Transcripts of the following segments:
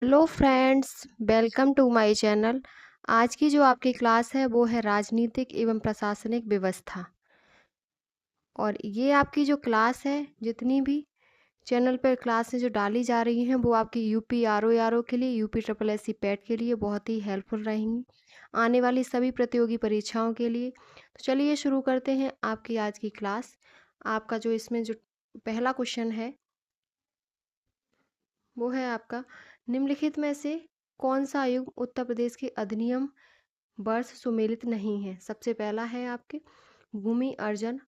Hello friends, welcome to my channel. आज की जो आपकी क्लास है वो है राजनीतिक एवं प्रशासनिक व्यवस्था। और ये आपकी जो क्लास है, जितनी भी चैनल पर क्लासें जो डाली जा रही हैं वो आपकी यूपी आरओ के लिए, UP triple S C PET के लिए बहुत ही हेल्पफुल रहेंगी आने वाली सभी प्रतियोगी परीक्षाओं के लिए। तो चलिए शुरू करते हैं आपकी आज की क्लास। आपका जो इसमें जो पहला क्वेश्चन है वो है आपका, निम्नलिखित में से कौन सा आयोग उत्तर प्रदेश के अधिनियम वर्ष सुमेलित नहीं है। सबसे पहला है आपके भूमि अर्जन,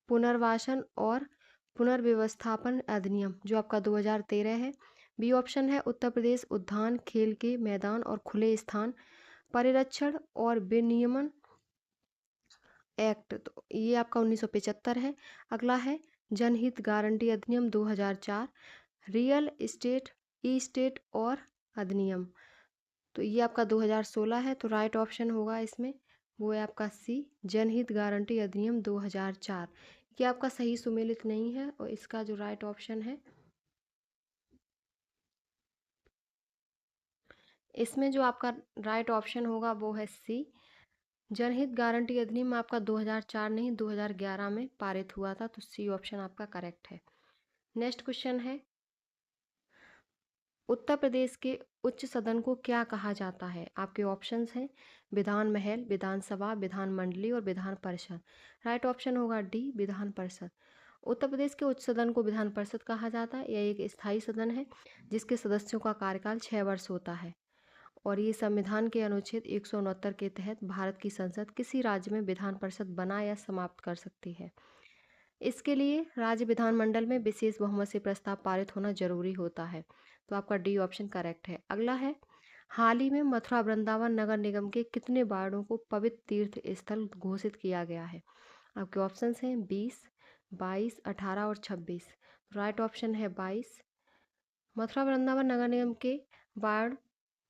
पुनर्वासन और पुनर्व्यवस्थापन अधिनियम जो आपका 2013 है। बी ऑप्शन है उत्तर प्रदेश उद्यान खेल के मैदान और खुले स्थान परिरक्षण और विनियमन एक्ट, तो ये आपका 1975 है। अगला है जनहित गारंटी अधिनियम 2004, रियल एस्टेट ई स्टेट और अधिनियम, तो ये आपका 2016 है। तो राइट ऑप्शन होगा इसमें वो है आपका सी, जनहित गारंटी अधिनियम 2004। ये आपका सही सुमेलित नहीं है और इसका जो राइट ऑप्शन है इसमें जो आपका राइट ऑप्शन होगा वो है सी, जनहित गारंटी अधिनियम आपका 2004 नहीं 2011 में पारित हुआ था, तो सी ऑप्शन आपका करेक्ट है। नेक्स्ट क्वेश्चन है, उत्तर प्रदेश के उच्च सदन को क्या कहा जाता है। आपके ऑप्शंस हैं विधान महल, विधानसभा, विधान मंडली और विधान परिषद। राइट ऑप्शन होगा डी, विधान परिषद। उत्तर प्रदेश के उच्च सदन को विधान परिषद कहा जाता है। यह एक स्थायी सदन है जिसके सदस्यों का कार्यकाल 6 वर्ष होता है और ये संविधान के अनुच्छेद 169 के तहत भारत की संसद किसी राज्य में विधान परिषद बना या समाप्त कर सकती है। इसके लिए राज्य विधानमंडल में विशेष बहुमत से प्रस्ताव पारित होना जरूरी होता है, तो आपका डी ऑप्शन करेक्ट है। अगला है, हाल ही में मथुरा वृंदावन नगर निगम के कितने वार्डों को पवित्र तीर्थ स्थल घोषित किया गया है। आपके ऑप्शंस हैं 20, 22, 18 और 26। राइट ऑप्शन है 22। मथुरा वृंदावन नगर निगम के वार्ड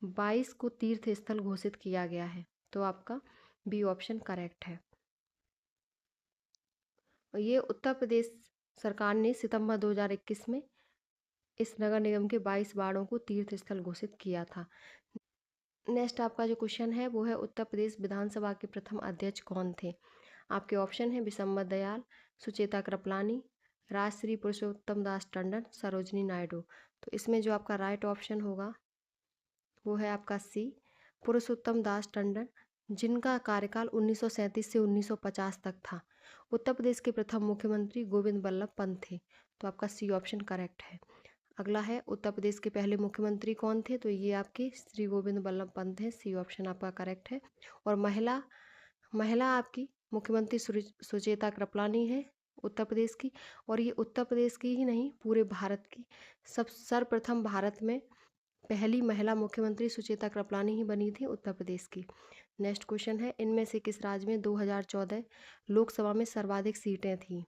22 को तीर्थ स्थल घोषित किया गया है, तो आपका बी ऑप्शन करेक्ट है। और ये उत्तर प्रदेश सरकार ने सितंबर 2021 में इस नगर निगम के 22 वार्डों को तीर्थ स्थल घोषित किया था। नेक्स्ट आपका जो क्वेश्चन है वो है, उत्तर प्रदेश विधानसभा के प्रथम अध्यक्ष कौन थे। आपके ऑप्शन है विशंबर दयाल, सुचेता कृपलानी, राजश्री पुरुषोत्तम दास टंडन, सरोजनी नायडू। तो इसमें जो आपका राइट ऑप्शन होगा वो है आपका सी, पुरुषोत्तम दास टंडन, जिनका कार्यकाल 1937 से 1950 तक था। उत्तर प्रदेश के प्रथम मुख्यमंत्री गोविंद बल्लभ पंत थे, तो आपका सी ऑप्शन करेक्ट है। अगला है, उत्तर प्रदेश के पहले मुख्यमंत्री कौन थे, तो ये आपके श्री गोविंद बल्लभ पंत हैं, सी ऑप्शन आपका करेक्ट है। और महिला महिला आपकी मुख्यमंत्री सुचेता कृपलानी है उत्तर प्रदेश की, और ये उत्तर प्रदेश की ही नहीं पूरे भारत की सब सर्वप्रथम भारत में पहली महिला मुख्यमंत्री सुचेता कृपलानी ही बनी थी उत्तर प्रदेश की। नेक्स्ट क्वेश्चन है, इनमें से किस राज्य में 2014 लोकसभा में सर्वाधिक सीटें थीं।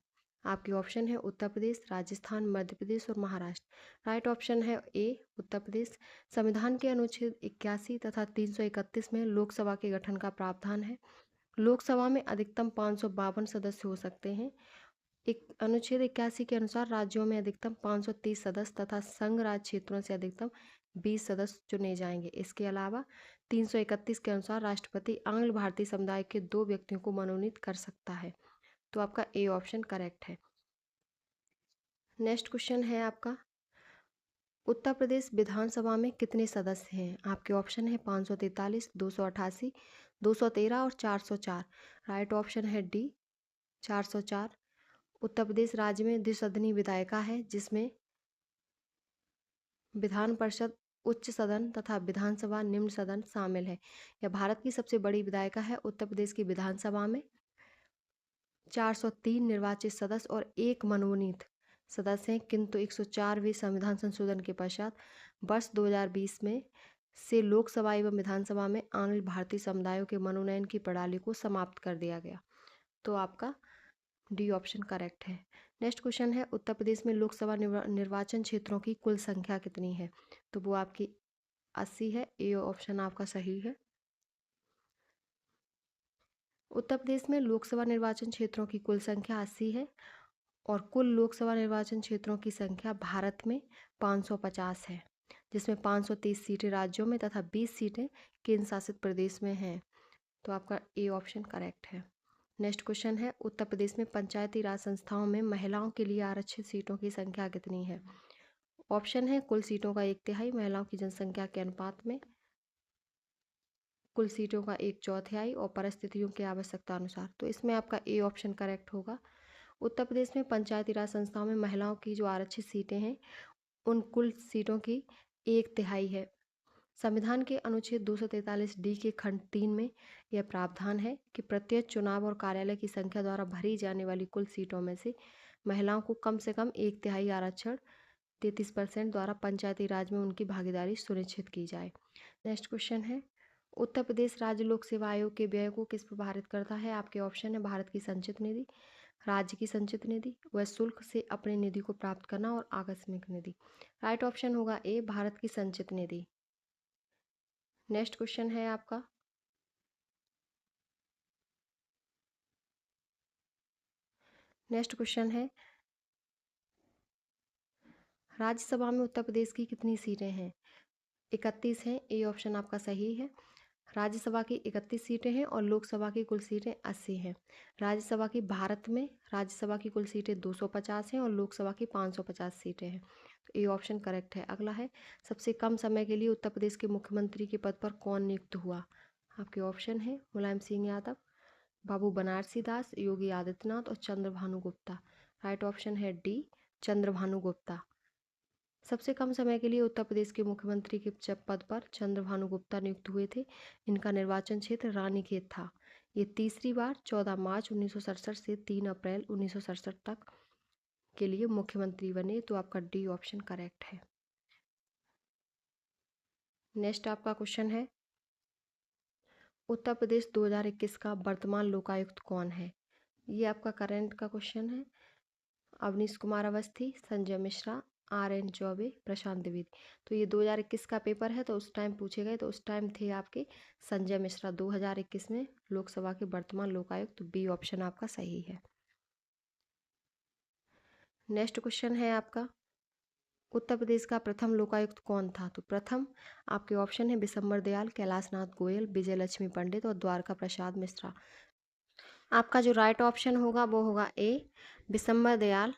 आपके ऑप्शन है उत्तर प्रदेश, राजस्थान, मध्य प्रदेश और महाराष्ट्र। राइट ऑप्शन है ए, उत्तर प्रदेश। संविधान के अनुच्छेद 81 तथा 331 में लोकसभा के गठन का प्रावधान है। लोकसभा में अधिकतम 552 सदस्य हो सकते हैं। एक अनुच्छेद 81 के अनुसार राज्यों में अधिकतम 530 सदस्य तथा संघ राज्य क्षेत्रों से अधिकतम 20 सदस्य चुने जाएंगे। इसके अलावा 331 के अनुसार राष्ट्रपति आंग्ल भारतीय समुदाय के 2 व्यक्तियों को मनोनीत कर सकता है, तो आपका ए ऑप्शन करेक्ट है। नेक्स्ट क्वेश्चन है आपका, उत्तर प्रदेश विधानसभा में कितने सदस्य हैं। आपके ऑप्शन है 543, 288, 213 और 404। राइट ऑप्शन है डी, 404। उत्तर प्रदेश राज्य में द्विसदनी विधायिका है जिसमें विधान परिषद, उच्च सदन तथा विधानसभा निम्न सदन शामिल है। यह भारत की सबसे बड़ी विधायिका है। उत्तर प्रदेश की विधानसभा में 403 निर्वाचित सदस्य और 1 मनोनीत सदस्य हैं, किंतु 104वें संविधान संशोधन के पश्चात वर्ष 2020 में से लोकसभा एवं विधानसभा में आंग्ल भारतीय समुदायों के मनोनयन की प्रणाली को समाप्त कर दिया गया, तो आपका डी ऑप्शन करेक्ट है। नेक्स्ट क्वेश्चन है, उत्तर प्रदेश में लोकसभा निर्वाचन क्षेत्रों की कुल संख्या कितनी है, तो वो आपकी 80 है। ए ऑप्शन आपका सही है। उत्तर प्रदेश में लोकसभा निर्वाचन क्षेत्रों की कुल संख्या 80 है और कुल लोकसभा निर्वाचन क्षेत्रों की संख्या भारत में 550 है। जिसमें 530 सीटें राज्यों में तथा 20 सीटें केंद्र शासित प्रदेश में हैं। तो आपका ए ऑप्शन करेक्ट है। नेक्स्ट क्वेश्चन है, उत्तर प्रदेश में पंचायती राज संस्थाओं में महिलाओं के लिए आरक्षित सीटों की संख्या कितनी है? ऑप्शन है कुल सीटों का 1/3 महिलाओं की जनसंख्या के अनुपात में, कुल सीटों का 1/4 और परिस्थितियों की आवश्यकता अनुसार। तो इसमें आपका ए ऑप्शन करेक्ट होगा। उत्तर प्रदेश में पंचायती राज संस्थाओं में महिलाओं की जो आरक्षित सीटें हैं उन कुल सीटों की 1/3 है। संविधान के अनुच्छेद 243D के खंड 3 में यह प्रावधान है कि प्रत्येक चुनाव और कार्यालय की संख्या द्वारा भरी जाने वाली कुल सीटों में से महिलाओं को कम से कम 1/3 आरक्षण 33% द्वारा पंचायती राज में उनकी भागीदारी सुनिश्चित की जाए। नेक्स्ट क्वेश्चन है, उत्तर प्रदेश राज्य लोक सेवा आयोग के व्यय को किस प्रभावित करता है? आपके ऑप्शन है भारत की संचित निधि, राज्य की संचित निधि, व शुल्क से अपनी निधि को प्राप्त करना और आकस्मिक निधि। राइट ऑप्शन होगा ए भारत की संचित निधि। नेक्स्ट क्वेश्चन है आपका, नेक्स्ट क्वेश्चन है, राज्यसभा में उत्तर प्रदेश की कितनी सीटें हैं? 31 हैं। ए ऑप्शन आपका सही है। राज्यसभा की 31 सीटें हैं और लोकसभा की कुल सीटें 80 हैं। राज्यसभा की भारत में राज्यसभा की कुल सीटें 250 हैं और लोकसभा की 550 सीटें हैं। तो ए ऑप्शन करेक्ट है। अगला है, सबसे कम समय के लिए उत्तर प्रदेश के मुख्यमंत्री के पद पर कौन नियुक्त हुआ? आपके ऑप्शन है मुलायम सिंह यादव, बाबू बनारसी दास, योगी आदित्यनाथ और चंद्रभानु गुप्ता। राइट ऑप्शन है डी चंद्रभानु गुप्ता। सबसे कम समय के लिए उत्तर प्रदेश के मुख्यमंत्री के पद पर चंद्रभानु गुप्ता नियुक्त हुए थे। इनका निर्वाचन क्षेत्र रानीखेत था। ये तीसरी बार 14 मार्च 1967 से 3 अप्रैल 1967 तक के लिए मुख्यमंत्री बने। तो आपका डी ऑप्शन करेक्ट है। नेक्स्ट आपका क्वेश्चन है, उत्तर प्रदेश 2021 का वर्तमान लोकायुक्त कौन है? ये आपका करंट का क्वेश्चन है। अवनीश कुमार अवस्थी, संजय मिश्रा, RN चौबे, प्रशांत द्विवेदी। तो ये 2021 का पेपर है, तो उस टाइम पूछे गए, तो उस टाइम थे आपके संजय मिश्रा 2021 में लोकसभा के वर्तमान लोकायुक्त। बी ऑप्शन आपका सही है। नेक्स्ट क्वेश्चन है आपका, उत्तर प्रदेश का प्रथम लोकायुक्त कौन था? तो प्रथम आपके ऑप्शन है बिशंबर दयाल, कैलाश नाथ गोयल, विजय लक्ष्मी पंडित और द्वारका प्रसाद मिश्रा। आपका जो राइट ऑप्शन होगा वो होगा ए बिशंबर दयाल।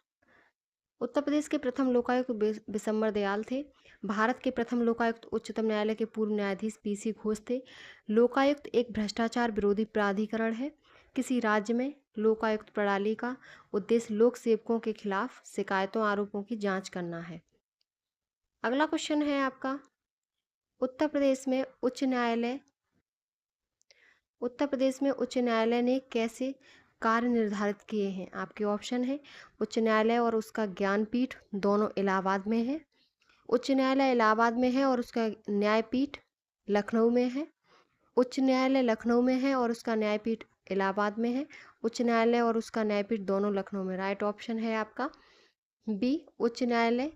उत्तर प्रदेश के प्रथम लोकायुक्त बिशंबर दयाल थे। भारत के प्रथम लोकायुक्त उच्चतम न्यायालय के पूर्व न्यायाधीश PC घोष थे। लोकायुक्त एक भ्रष्टाचार विरोधी प्राधिकरण है। किसी राज्य में लोकायुक्त प्रणाली का उद्देश्य लोक सेवकों के खिलाफ शिकायतों आरोपों की जांच करना है। अगला क्वेश्चन है आपका, उत्तर प्रदेश में उच्च न्यायालय ने कैसे कार्य निर्धारित किए हैं? आपके ऑप्शन है उच्च न्यायालय और उसका ज्ञानपीठ दोनों इलाहाबाद में है, उच्च न्यायालय इलाहाबाद में है और उसका न्यायपीठ लखनऊ में है, उच्च न्यायालय लखनऊ में है और उसका न्यायपीठ इलाहाबाद में है, उच्च न्यायालय और उसका न्यायपीठ दोनों लखनऊ में। राइट ऑप्शन है आपका बी उच्च न्यायालय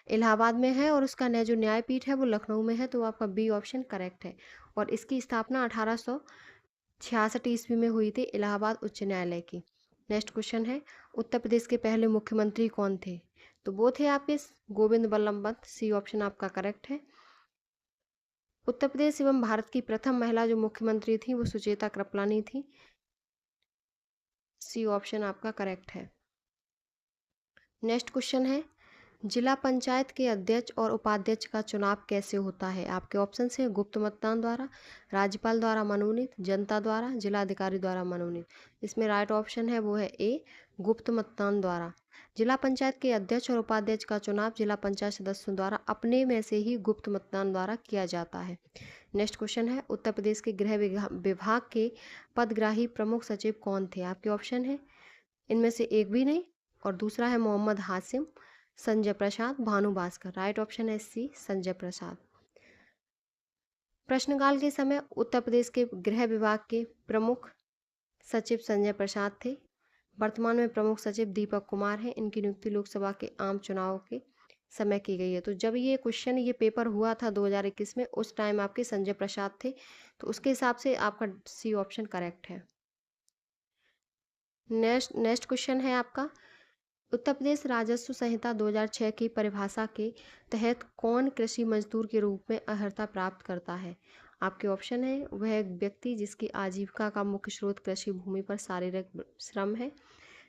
इलाहाबाद में है और उसका जो न्यायपीठ है वो लखनऊ में है। तो आपका बी ऑप्शन करेक्ट है। और इसकी स्थापना 1866 ईस्वी में हुई थी इलाहाबाद उच्च न्यायालय की। नेक्स्ट क्वेश्चन है, उत्तर प्रदेश के पहले मुख्यमंत्री कौन थे? तो वो थे आपके गोविंद बल्लभ पंत। सी ऑप्शन आपका करेक्ट है। उत्तर प्रदेश एवं भारत की प्रथम महिला जो मुख्यमंत्री थी वो सुचेता कृपलानी थी। सी ऑप्शन आपका करेक्ट है। नेक्स्ट क्वेश्चन है, जिला पंचायत के अध्यक्ष और उपाध्यक्ष का चुनाव कैसे होता है? आपके ऑप्शन है गुप्त मतदान द्वारा, राज्यपाल द्वारा मनोनीत, जनता द्वारा, जिलाधिकारी द्वारा मनोनीत। इसमें राइट ऑप्शन है वो है ए गुप्त मतदान द्वारा। जिला पंचायत के अध्यक्ष और उपाध्यक्ष का चुनाव जिला पंचायत सदस्यों द्वारा अपने में से ही गुप्त मतदान द्वारा किया जाता है। नेक्स्ट क्वेश्चन है, उत्तर प्रदेश के गृह विभाग के पदग्राही प्रमुख सचिव कौन थे? आपके ऑप्शन है इनमें से एक भी नहीं, और दूसरा है मोहम्मद हासिम, संजय प्रसाद, भानु भास्कर। राइट ऑप्शन है सी संजय प्रसाद। प्रश्नकाल के समय उत्तर प्रदेश के गृह विभाग के प्रमुख सचिव संजय प्रसाद थे। वर्तमान में प्रमुख सचिव दीपक कुमार हैं। इनकी नियुक्ति लोकसभा के आम चुनाव के समय की गई है। तो जब ये पेपर हुआ था 2021 में, उस टाइम आपके संजय प्रसाद थे। तो उसके हिसाब से आपका सी ऑप्शन करेक्ट है। नेक्स्ट क्वेश्चन है आपका, उत्तर प्रदेश राजस्व संहिता 2006 की परिभाषा के तहत कौन कृषि मजदूर के रूप में अर्हता प्राप्त करता है? आपके ऑप्शन है, वह व्यक्ति जिसकी आजीविका का मुख्य स्रोत कृषि भूमि पर शारीरिक श्रम है।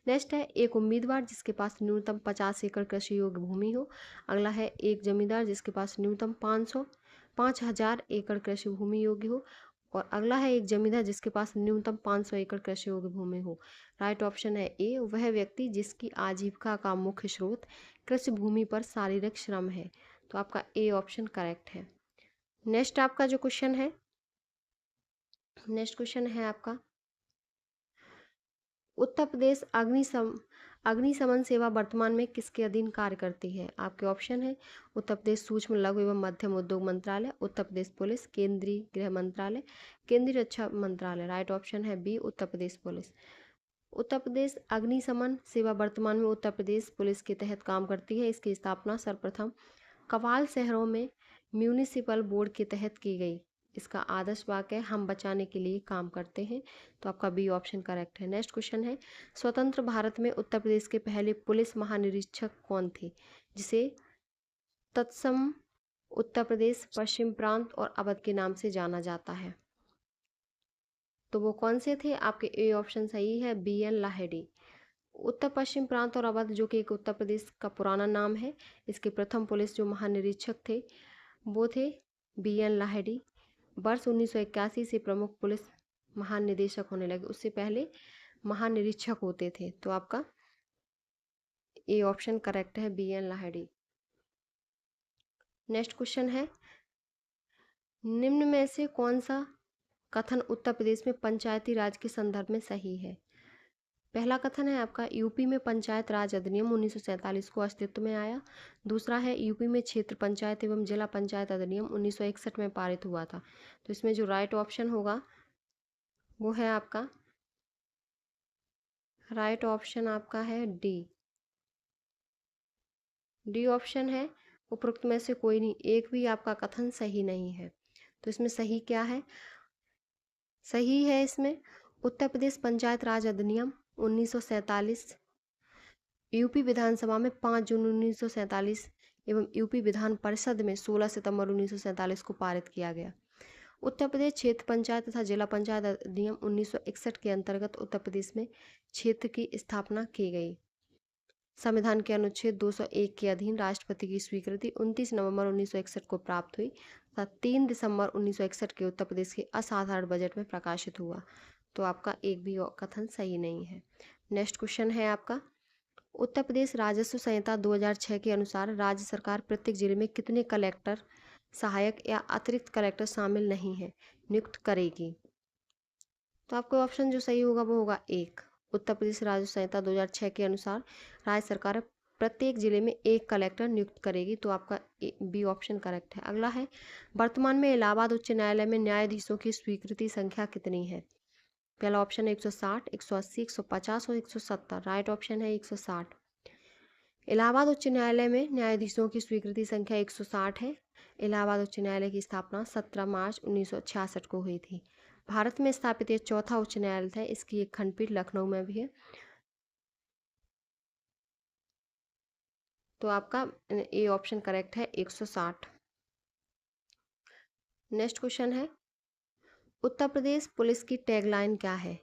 नेक्स्ट है, एक उम्मीदवार जिसके पास न्यूनतम 50 एकड़ कृषि योग्य भूमि हो। अगला है, एक जमींदार जिसके पास न्यूनतम 5,000 एकड़ कृषि भूमि योग्य हो। और अगला है, एक जमींदार जिसके पास न्यूनतम 500 एकड़ कृषि योग्य भूमि हो। राइट ऑप्शन है ए, वह व्यक्ति जिसकी आजीविका का मुख्य स्रोत कृषि भूमि पर शारीरिक श्रम है। तो आपका ए ऑप्शन करेक्ट है। नेक्स्ट आपका जो क्वेश्चन है, नेक्स्ट क्वेश्चन है आपका, उत्तर प्रदेश अग्निशमन सेवा वर्तमान में किसके अधीन कार्य करती है? आपके ऑप्शन है, उत्तर प्रदेश सूक्ष्म लघु एवं मध्यम उद्योग मंत्रालय, उत्तर प्रदेश पुलिस, केंद्रीय गृह मंत्रालय, केंद्रीय रक्षा मंत्रालय। राइट ऑप्शन है बी, उत्तर प्रदेश पुलिस। उत्तर प्रदेश अग्निशमन सेवा वर्तमान में उत्तर प्रदेश पुलिस के तहत काम करती है। इसकी स्थापना सर्वप्रथम कवाल शहरों में म्यूनिसिपल बोर्ड के तहत की गई। इसका आदर्श वाक्य है, हम बचाने के लिए काम करते हैं। तो आपका बी ऑप्शन करेक्ट है। नेक्स्ट क्वेश्चन है, स्वतंत्र भारत में उत्तर प्रदेश के पहले पुलिस महानिरीक्षक कौन थे, जिसे तत्सम उत्तर प्रदेश, पश्चिम प्रांत और अवध के नाम से जाना जाता है? तो वो कौन से थे? आपके ए ऑप्शन सही है, बी एन लाहिड़ी। उत्तर पश्चिम प्रांत और अवध, जो कि एक उत्तर प्रदेश का पुराना नाम है, इसके प्रथम पुलिस जो महानिरीक्षक थे वो थे बी एन लाहिड़ी। वर्ष 1981 से प्रमुख पुलिस महानिदेशक होने लगे, उससे पहले महानिरीक्षक होते थे। तो आपका ए ऑप्शन करेक्ट है, B N Lahiri. Next question है, निम्न में से कौन सा कथन उत्तर प्रदेश में पंचायती राज के संदर्भ में सही है? पहला कथन है आपका, यूपी में पंचायत राज अधिनियम 1947 को अस्तित्व में आया। दूसरा है, यूपी में क्षेत्र पंचायत एवं जिला पंचायत अधिनियम 1961 में पारित हुआ था। तो इसमें जो राइट ऑप्शन होगा वो है आपका, राइट ऑप्शन आपका है डी। डी ऑप्शन है, उपरोक्त में से कोई नहीं, एक भी आपका कथन सही नहीं है। तो इसमें सही क्या है? सही है इसमें, उत्तर प्रदेश पंचायत राज अधिनियम 1947 यूपी विधानसभा में 5 जून 1947 एवं यूपी विधान परिषद में 16 सितंबर 1947 को पारित किया गया। उत्तर प्रदेश क्षेत्र पंचायत तथा जिला पंचायत अधिनियम 1961 के अंतर्गत उत्तर प्रदेश में क्षेत्र की स्थापना की गई। संविधान के अनुच्छेद 201 के अधीन राष्ट्रपति की स्वीकृति 29 नवंबर 1961 को प्राप्त हुई तथा 3 दिसंबर 1961 के उत्तर प्रदेश के असाधारण बजट में प्रकाशित हुआ। तो आपका एक भी कथन सही नहीं है। नेक्स्ट क्वेश्चन है आपका, उत्तर प्रदेश राजस्व संहिता 2006 के अनुसार राज्य सरकार प्रत्येक जिले में कितने कलेक्टर, सहायक या अतिरिक्त कलेक्टर शामिल नहीं है नियुक्त करेगी? तो आपको ऑप्शन जो सही होगा वो होगा एक। उत्तर प्रदेश राजस्व संहिता 2006 के अनुसार राज्य सरकार प्रत्येक जिले में एक कलेक्टर नियुक्त करेगी। तो आपका बी ऑप्शन करेक्ट है। अगला है, वर्तमान में इलाहाबाद उच्च न्यायालय में न्यायाधीशों की स्वीकृति संख्या कितनी है? पहला ऑप्शन है 160, 180, 150 और 170। राइट ऑप्शन है 160। इलाहाबाद उच्च न्यायालय में न्यायाधीशों की स्वीकृति संख्या 160 है। इलाहाबाद उच्च न्यायालय की स्थापना 17 मार्च 1966 को हुई थी। भारत में स्थापित यह चौथा उच्च न्यायालय है। इसकी एक खंडपीठ लखनऊ में भी है। तो आपका ए ऑप्शन करेक्ट है, 160। नेक्स्ट क्वेश्चन है, उत्तर प्रदेश पुलिस की टैगलाइन क्या है?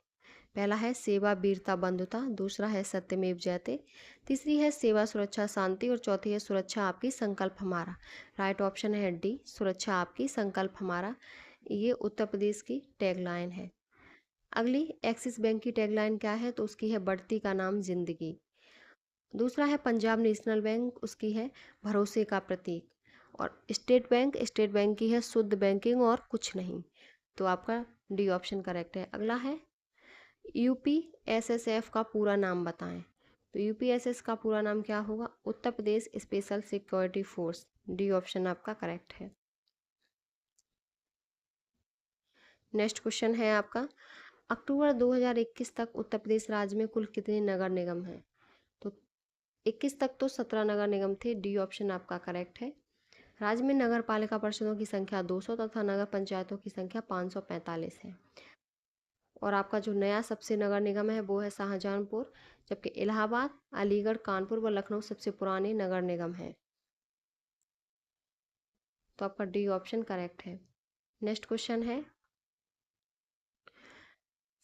पहला है सेवा वीरता बंधुता, दूसरा है सत्यमेव जयते, तीसरी है सेवा सुरक्षा शांति और चौथी है सुरक्षा आपकी संकल्प हमारा। राइट ऑप्शन है डी, सुरक्षा आपकी संकल्प हमारा। ये उत्तर प्रदेश की टैगलाइन है। अगली एक्सिस बैंक की टैगलाइन क्या है? तो उसकी है बढ़ती का नाम जिंदगी। दूसरा है पंजाब नेशनल बैंक, उसकी है भरोसे का प्रतीक। और स्टेट बैंक की है शुद्ध बैंकिंग और कुछ नहीं। तो आपका डी ऑप्शन करेक्ट है। अगला है यूपीएसएसएफ का पूरा नाम बताएं। तो यूपीएसएस का पूरा नाम क्या होगा? Uttar Pradesh special security force. D option आपका करेक्ट है। नेक्स्ट क्वेश्चन है आपका, अक्टूबर 2021 तक उत्तर प्रदेश राज्य में कुल कितने नगर निगम हैं? तो 21 तक तो 17 नगर निगम थे। डी ऑप्शन आपका करेक्ट है। राज्य में नगर पालिका परिषदों की संख्या 200 तथा नगर पंचायतों की संख्या 545 है। और आपका जो नया सबसे नगर निगम है वो है शाहजहांपुर, जबकि इलाहाबाद, अलीगढ़, कानपुर व लखनऊ सबसे पुराने नगर निगम हैं। तो आपका डी ऑप्शन करेक्ट है। नेक्स्ट क्वेश्चन है,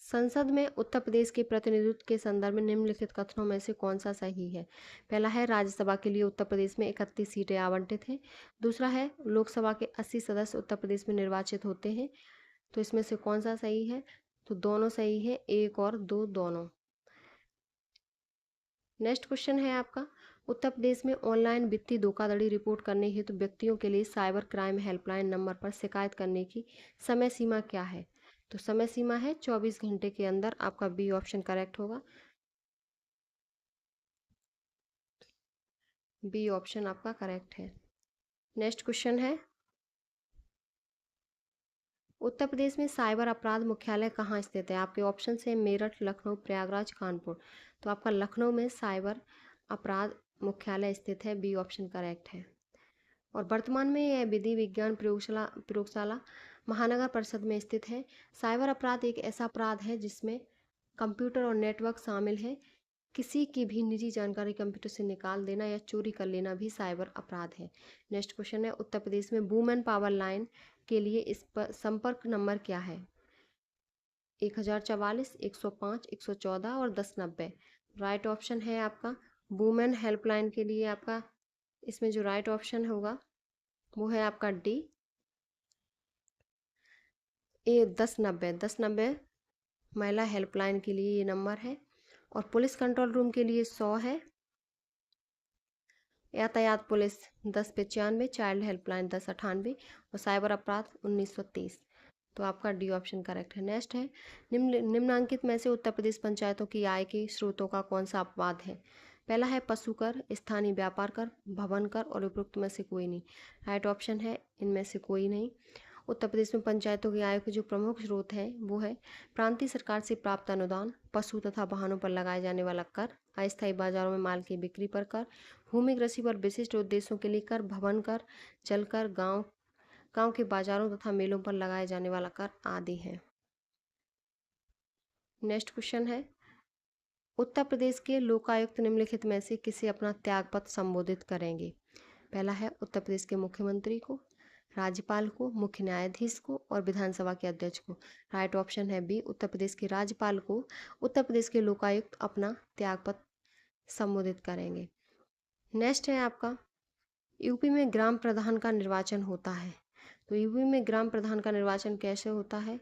संसद में उत्तर प्रदेश के प्रतिनिधित्व के संदर्भ में निम्नलिखित कथनों में से कौन सा सही है? पहला है राज्यसभा के लिए उत्तर प्रदेश में 31 सीटें आवंटित हैं। दूसरा है लोकसभा के 80 सदस्य उत्तर प्रदेश में निर्वाचित होते हैं। तो इसमें से कौन सा सही है? तो दोनों सही है, 1 और 2 दोनों। नेक्स्ट क्वेश्चन है आपका, उत्तर प्रदेश में ऑनलाइन वित्तीय धोखाधड़ी रिपोर्ट करने हेतु व्यक्तियों के लिए साइबर क्राइम हेल्पलाइन नंबर पर शिकायत करने की समय सीमा क्या है? तो समय सीमा है 24 घंटे के अंदर। आपका बी ऑप्शन करेक्ट होगा। बी ऑप्शन आपका करेक्ट है। नेक्स्ट क्वेश्चन है, उत्तर प्रदेश में साइबर अपराध मुख्यालय कहाँ स्थित है? आपके ऑप्शन है मेरठ, लखनऊ, प्रयागराज, कानपुर। तो आपका लखनऊ में साइबर अपराध मुख्यालय स्थित है। बी ऑप्शन करेक्ट है। और वर्तमान में यह विधि विज्ञान प्रयोगशाला महानगर परिषद में स्थित है। साइबर अपराध एक ऐसा अपराध है जिसमें कंप्यूटर और नेटवर्क शामिल है। किसी की भी निजी जानकारी कंप्यूटर से निकाल देना या चोरी कर लेना भी साइबर अपराध है। नेक्स्ट क्वेश्चन है, उत्तर प्रदेश में वुमेन पावर लाइन के लिए इस पर संपर्क नंबर क्या है? 1044, 105, 114 और 1090। राइट ऑप्शन है आपका वुमेन हेल्पलाइन के लिए आपका इसमें जो राइट ऑप्शन होगा वो है आपका डी, 1090 महिला हेल्पलाइन के लिए ये नंबर है। और पुलिस कंट्रोल रूम के लिए 100 है। यातायात पुलिस 1095, चाइल्ड हेल्पलाइन 1098 और साइबर अपराध 1930। तो आपका डी ऑप्शन करेक्ट है। नेक्स्ट है, निम्नलिखित में से उत्तर प्रदेश पंचायतों की आय के स्रोतों का कौन सा अपवाद है? पहला है पशु कर, स्थानीय व्यापार कर, भवन कर और उपरोक्त में से कोई नहीं। राइट ऑप्शन है इनमें से कोई नहीं। उत्तर प्रदेश में पंचायतों की आय के जो प्रमुख स्रोत हैं वो है प्रांतीय सरकार से प्राप्त अनुदान, पशु तथा वाहनों पर लगाए जाने वाला कर, अस्थायी बाजारों में माल की बिक्री पर कर, भूमि कृषि पर विशिष्ट उद्देश्यों के लिए कर, भवन कर, जल कर, गांव के बाजारों तथा मेलों पर लगाए जाने वाला कर आदि है। नेक्स्ट क्वेश्चन है, उत्तर प्रदेश के लोकायुक्त निम्नलिखित में से किसे अपना त्यागपत्र संबोधित करेंगे? पहला है उत्तर प्रदेश के मुख्यमंत्री को, राज्यपाल को, मुख्य न्यायाधीश को और विधानसभा के अध्यक्ष को। राइट ऑप्शन है बी, उत्तर प्रदेश के राज्यपाल को उत्तर प्रदेश के लोकायुक्त अपना त्यागपत्र संबोधित करेंगे। नेक्स्ट है आपका, यूपी में ग्राम प्रधान का निर्वाचन होता है। तो यूपी में ग्राम प्रधान का निर्वाचन कैसे होता है?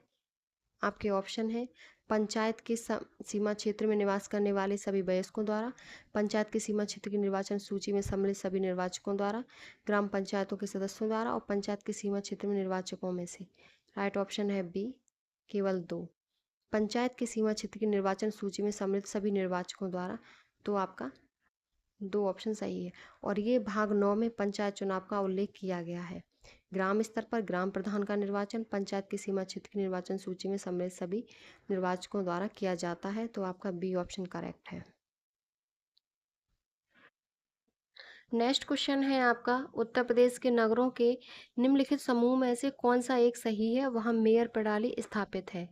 आपके ऑप्शन है पंचायत के सीमा क्षेत्र में निवास करने वाले सभी वयस्कों द्वारा, पंचायत की सीमा क्षेत्र की निर्वाचन सूची में सम्मिलित सभी निर्वाचकों द्वारा, ग्राम पंचायतों के सदस्यों द्वारा और पंचायत के सीमा क्षेत्र में निर्वाचकों में से। राइट ऑप्शन है बी, केवल 2, पंचायत की सीमा क्षेत्र की निर्वाचन सूची में सम्मिलित सभी निर्वाचकों द्वारा। तो आपका 2 ऑप्शन सही है। और ये भाग 9 में पंचायत चुनाव का उल्लेख किया गया है। ग्राम स्तर पर ग्राम प्रधान का निर्वाचन पंचायत की सीमा क्षेत्र की निर्वाचन सूची में सम्मिलित सभी निर्वाचकों द्वारा किया जाता है। तो आपका बी ऑप्शन करेक्ट है। नेक्स्ट क्वेश्चन है आपका, उत्तर प्रदेश के नगरों के निम्नलिखित समूह में से कौन सा एक सही है? वहाँ मेयर प्रणाली स्थापित है।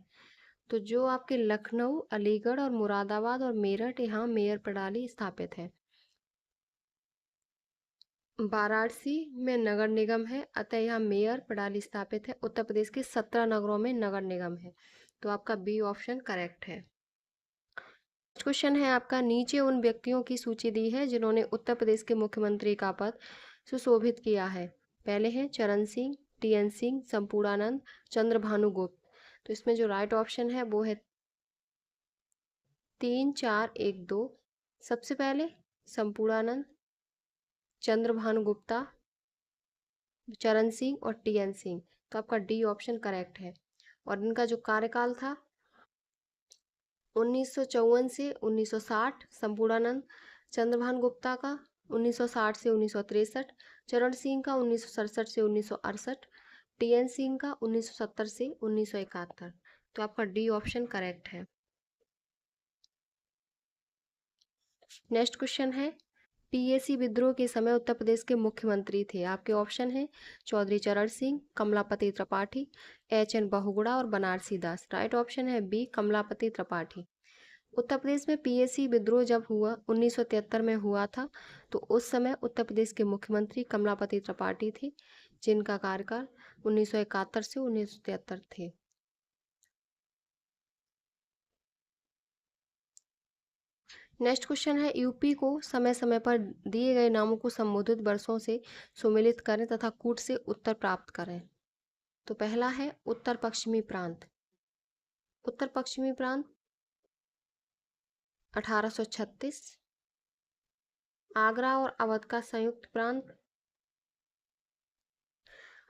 तो जो आपके लखनऊ, अलीगढ़ और मुरादाबाद और मेरठ, यहाँ मेयर प्रणाली स्थापित है। वाराणसी में नगर निगम है, अतः यहाँ मेयर प्रणाली स्थापित है। उत्तर प्रदेश के 17 नगरों में नगर निगम है। तो आपका बी ऑप्शन करेक्ट है। क्वेश्चन है आपका, नीचे उन व्यक्तियों की सूची दी है जिन्होंने उत्तर प्रदेश के मुख्यमंत्री का पद सुशोभित किया है। पहले हैं चरण सिंह, टीएन सिंह, संपूर्णानंद, चंद्रभानु गुप्त। तो इसमें जो राइट ऑप्शन है वो है 3, 4, 1, 2। सबसे पहले संपूर्णानंद, चंद्रभानु गुप्ता, चरण सिंह और टीएन सिंह। तो आपका डी ऑप्शन करेक्ट है। और इनका जो कार्यकाल था 1954 से 1960, संपूर्णानंद चंद्रभान गुप्ता का 1960 से 1963, चरण सिंह का 1967 से 1968, टीएन सिंह का 1970 से 1971। तो आपका डी ऑप्शन करेक्ट है। नेक्स्ट क्वेश्चन है, पीएसी विद्रोह के समय उत्तर प्रदेश के मुख्यमंत्री थे। आपके ऑप्शन हैं चौधरी चरण सिंह, कमलापति त्रिपाठी, एच.एन. बहुगुणा और बनारसी दास। राइट ऑप्शन है बी, कमलापति त्रिपाठी। उत्तर प्रदेश में पीएसी विद्रोह जब हुआ 1973 में हुआ था, तो उस समय उत्तर प्रदेश के मुख्यमंत्री कमलापति त्रिपाठी थे, जिनका कार्यकाल 1971 से 1973 थे। नेक्स्ट क्वेश्चन है, यूपी को समय समय पर दिए गए नामों को संबोधित वर्षों से सुमेलित करें तथा कूट से उत्तर प्राप्त करें। तो पहला है उत्तर पश्चिमी प्रांत। उत्तर पश्चिमी प्रांत 1836। आगरा और अवध का संयुक्त प्रांत।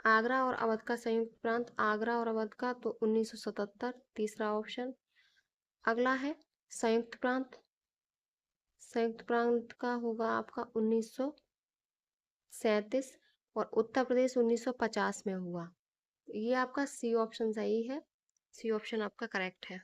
आगरा और अवध का संयुक्त प्रांत, आगरा और अवध का तो 1977, तीसरा ऑप्शन। अगला है संयुक्त प्रांत। संयुक्त प्रांत का होगा आपका 1937 और उत्तर प्रदेश 1950 में हुआ। ये आपका सी ऑप्शन सही है। सी ऑप्शन आपका करेक्ट है।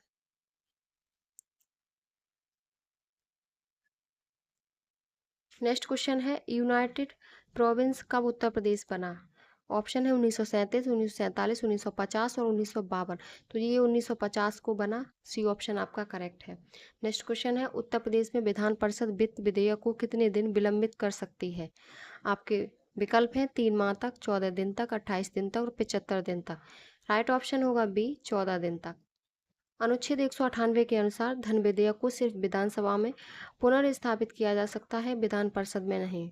नेक्स्ट क्वेश्चन है, यूनाइटेड प्रोविंस कब उत्तर प्रदेश बना। ऑप्शन है 1937, 1947, 1950 और 1952। तो ये 1950 को बना। सी ऑप्शन आपका करेक्ट है। नेक्स्ट क्वेश्चन है, उत्तर प्रदेश में विधान परिषद वित्त विधेयक को कितने दिन विलंबित कर सकती है। आपके विकल्प हैं 3 माह तक, 14 दिन तक, 28 दिन तक और 75 दिन तक। राइट ऑप्शन होगा बी, 14 दिन तक। अनुच्छेद 198 के अनुसार धन विधेयक को सिर्फ विधानसभा में पुनर्स्थापित किया जा सकता है, विधान परिषद में नहीं।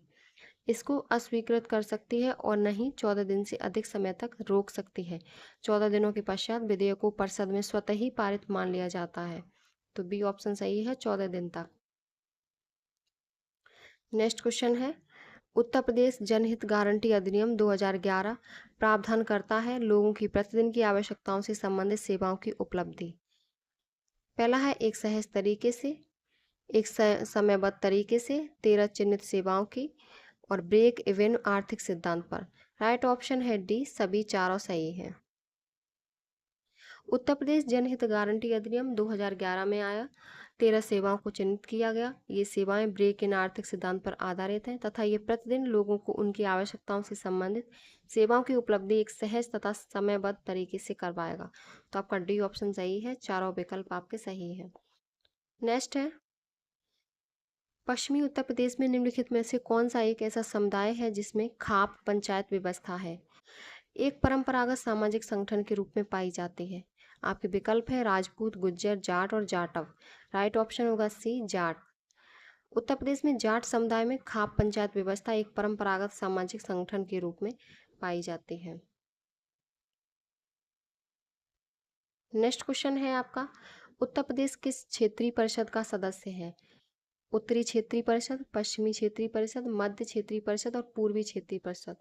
इसको अस्वीकृत कर सकती है और नहीं 14 दिन से अधिक समय तक रोक सकती है। 14 दिनों के पश्चात विधेयक को परिषद में स्वतः ही पारित मान लिया जाता है। तो बी ऑप्शन सही है, 14 दिन तक। नेक्स्ट क्वेश्चन है, उत्तर प्रदेश जनहित गारंटी अधिनियम 2011 प्रावधान करता है लोगों की प्रतिदिन की आवश्यकताओं से संबंधित सेवाओं की उपलब्धि। पहला है एक सहज तरीके से, एक समयबद्ध तरीके से, 13 चिन्हित सेवाओं की और ब्रेक इवन आर्थिक सिद्धांत पर। राइट ऑप्शन है डी, सभी चारों सही हैं। उत्तर प्रदेश जनहित गारंटी अधिनियम 2011 में आया। 13 सेवाओं को चिन्हित किया गया। ये सेवाएं ब्रेक इन आर्थिक सिद्धांत पर आधारित हैं तथा ये प्रतिदिन लोगों को उनकी आवश्यकताओं से संबंधित सेवाओं की उपलब्धि एक सहज तथा समयबद्ध तरीके से करवाएगा। तो आपका डी ऑप्शन सही है, चारों विकल्प आपके सही हैं। नेक्स्ट है, पश्चिमी उत्तर प्रदेश में निम्नलिखित में से कौन सा एक ऐसा समुदाय है जिसमें खाप पंचायत व्यवस्था है। एक परंपरागत सामाजिक संगठन के रूप में पाई जाती है। आपके विकल्प है राजपूत, गुज्जर, जाट और जाटव। राइट ऑप्शन होगा सी, जाट। उत्तर प्रदेश में जाट समुदाय में खाप पंचायत व्यवस्था एक परंपरागत सामाजिक संगठन के रूप में पाई जाती है। नेक्स्ट क्वेश्चन है आपका, उत्तर प्रदेश किस क्षेत्रीय परिषद का सदस्य है। उत्तरी क्षेत्रीय परिषद, पश्चिमी क्षेत्रीय परिषद, मध्य क्षेत्रीय परिषद और पूर्वी क्षेत्रीय परिषद।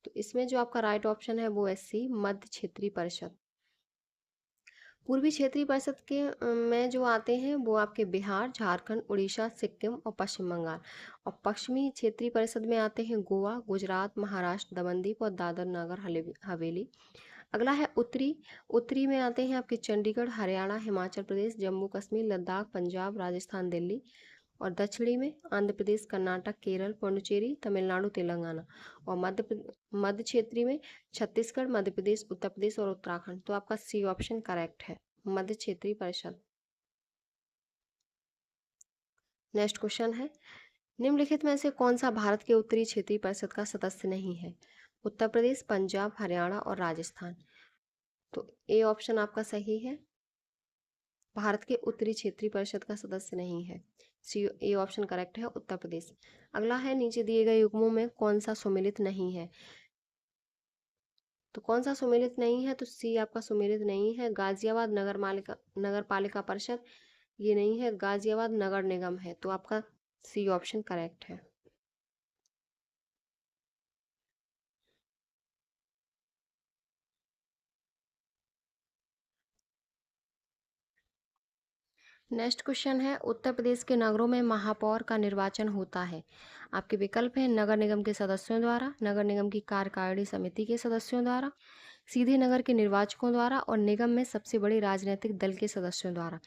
तो इसमें जो आपका राइट ऑप्शन है वो है सी, मध्य क्षेत्रीय परिषद। पूर्वी क्षेत्रीय परिषद के में जो आते हैं वो आपके बिहार, झारखंड, उड़ीसा, सिक्किम और पश्चिम बंगाल। और पश्चिमी क्षेत्रीय परिषद में आते हैं गोवा, गुजरात, महाराष्ट्र, दमनदीप और दादर नगर हवेली। अगला है उत्तरी। उत्तरी में आते हैं आपके चंडीगढ़, हरियाणा, हिमाचल प्रदेश, जम्मू कश्मीर, लद्दाख, पंजाब, राजस्थान, दिल्ली। और दक्षिणी में आंध्र प्रदेश, कर्नाटक, केरल, पुडुचेरी, तमिलनाडु, तेलंगाना। और मध्य क्षेत्रीय में छत्तीसगढ़, मध्य प्रदेश, उत्तर प्रदेश और उत्तराखंड। तो आपका सी ऑप्शन करेक्ट है, मध्य क्षेत्रीय परिषद। नेक्स्ट क्वेश्चन है, निम्नलिखित में से कौन सा भारत के उत्तरी क्षेत्रीय परिषद का सदस्य नहीं है। उत्तर प्रदेश, पंजाब, हरियाणा और राजस्थान। तो ए ऑप्शन आपका सही है, भारत के उत्तरी क्षेत्रीय परिषद का सदस्य नहीं है। सी, ए ऑप्शन करेक्ट है, उत्तर प्रदेश। अगला है, नीचे दिए गए युग्मों में कौन सा सुमेलित नहीं है। तो कौन सा सुमेलित नहीं है, तो सी आपका सुमेलित नहीं है। गाजियाबाद नगर पालिका परिषद ये नहीं है, गाजियाबाद नगर निगम है। तो आपका सी ऑप्शन करेक्ट है। नेक्स्ट क्वेश्चन है, उत्तर प्रदेश के नगरों में महापौर का निर्वाचन होता है। आपके विकल्प हैं नगर निगम के सदस्यों द्वारा, नगर निगम की कार्यकारिणी समिति के सदस्यों द्वारा, सीधे नगर के निर्वाचकों द्वारा और निगम में सबसे बड़े राजनीतिक दल के सदस्यों द्वारा।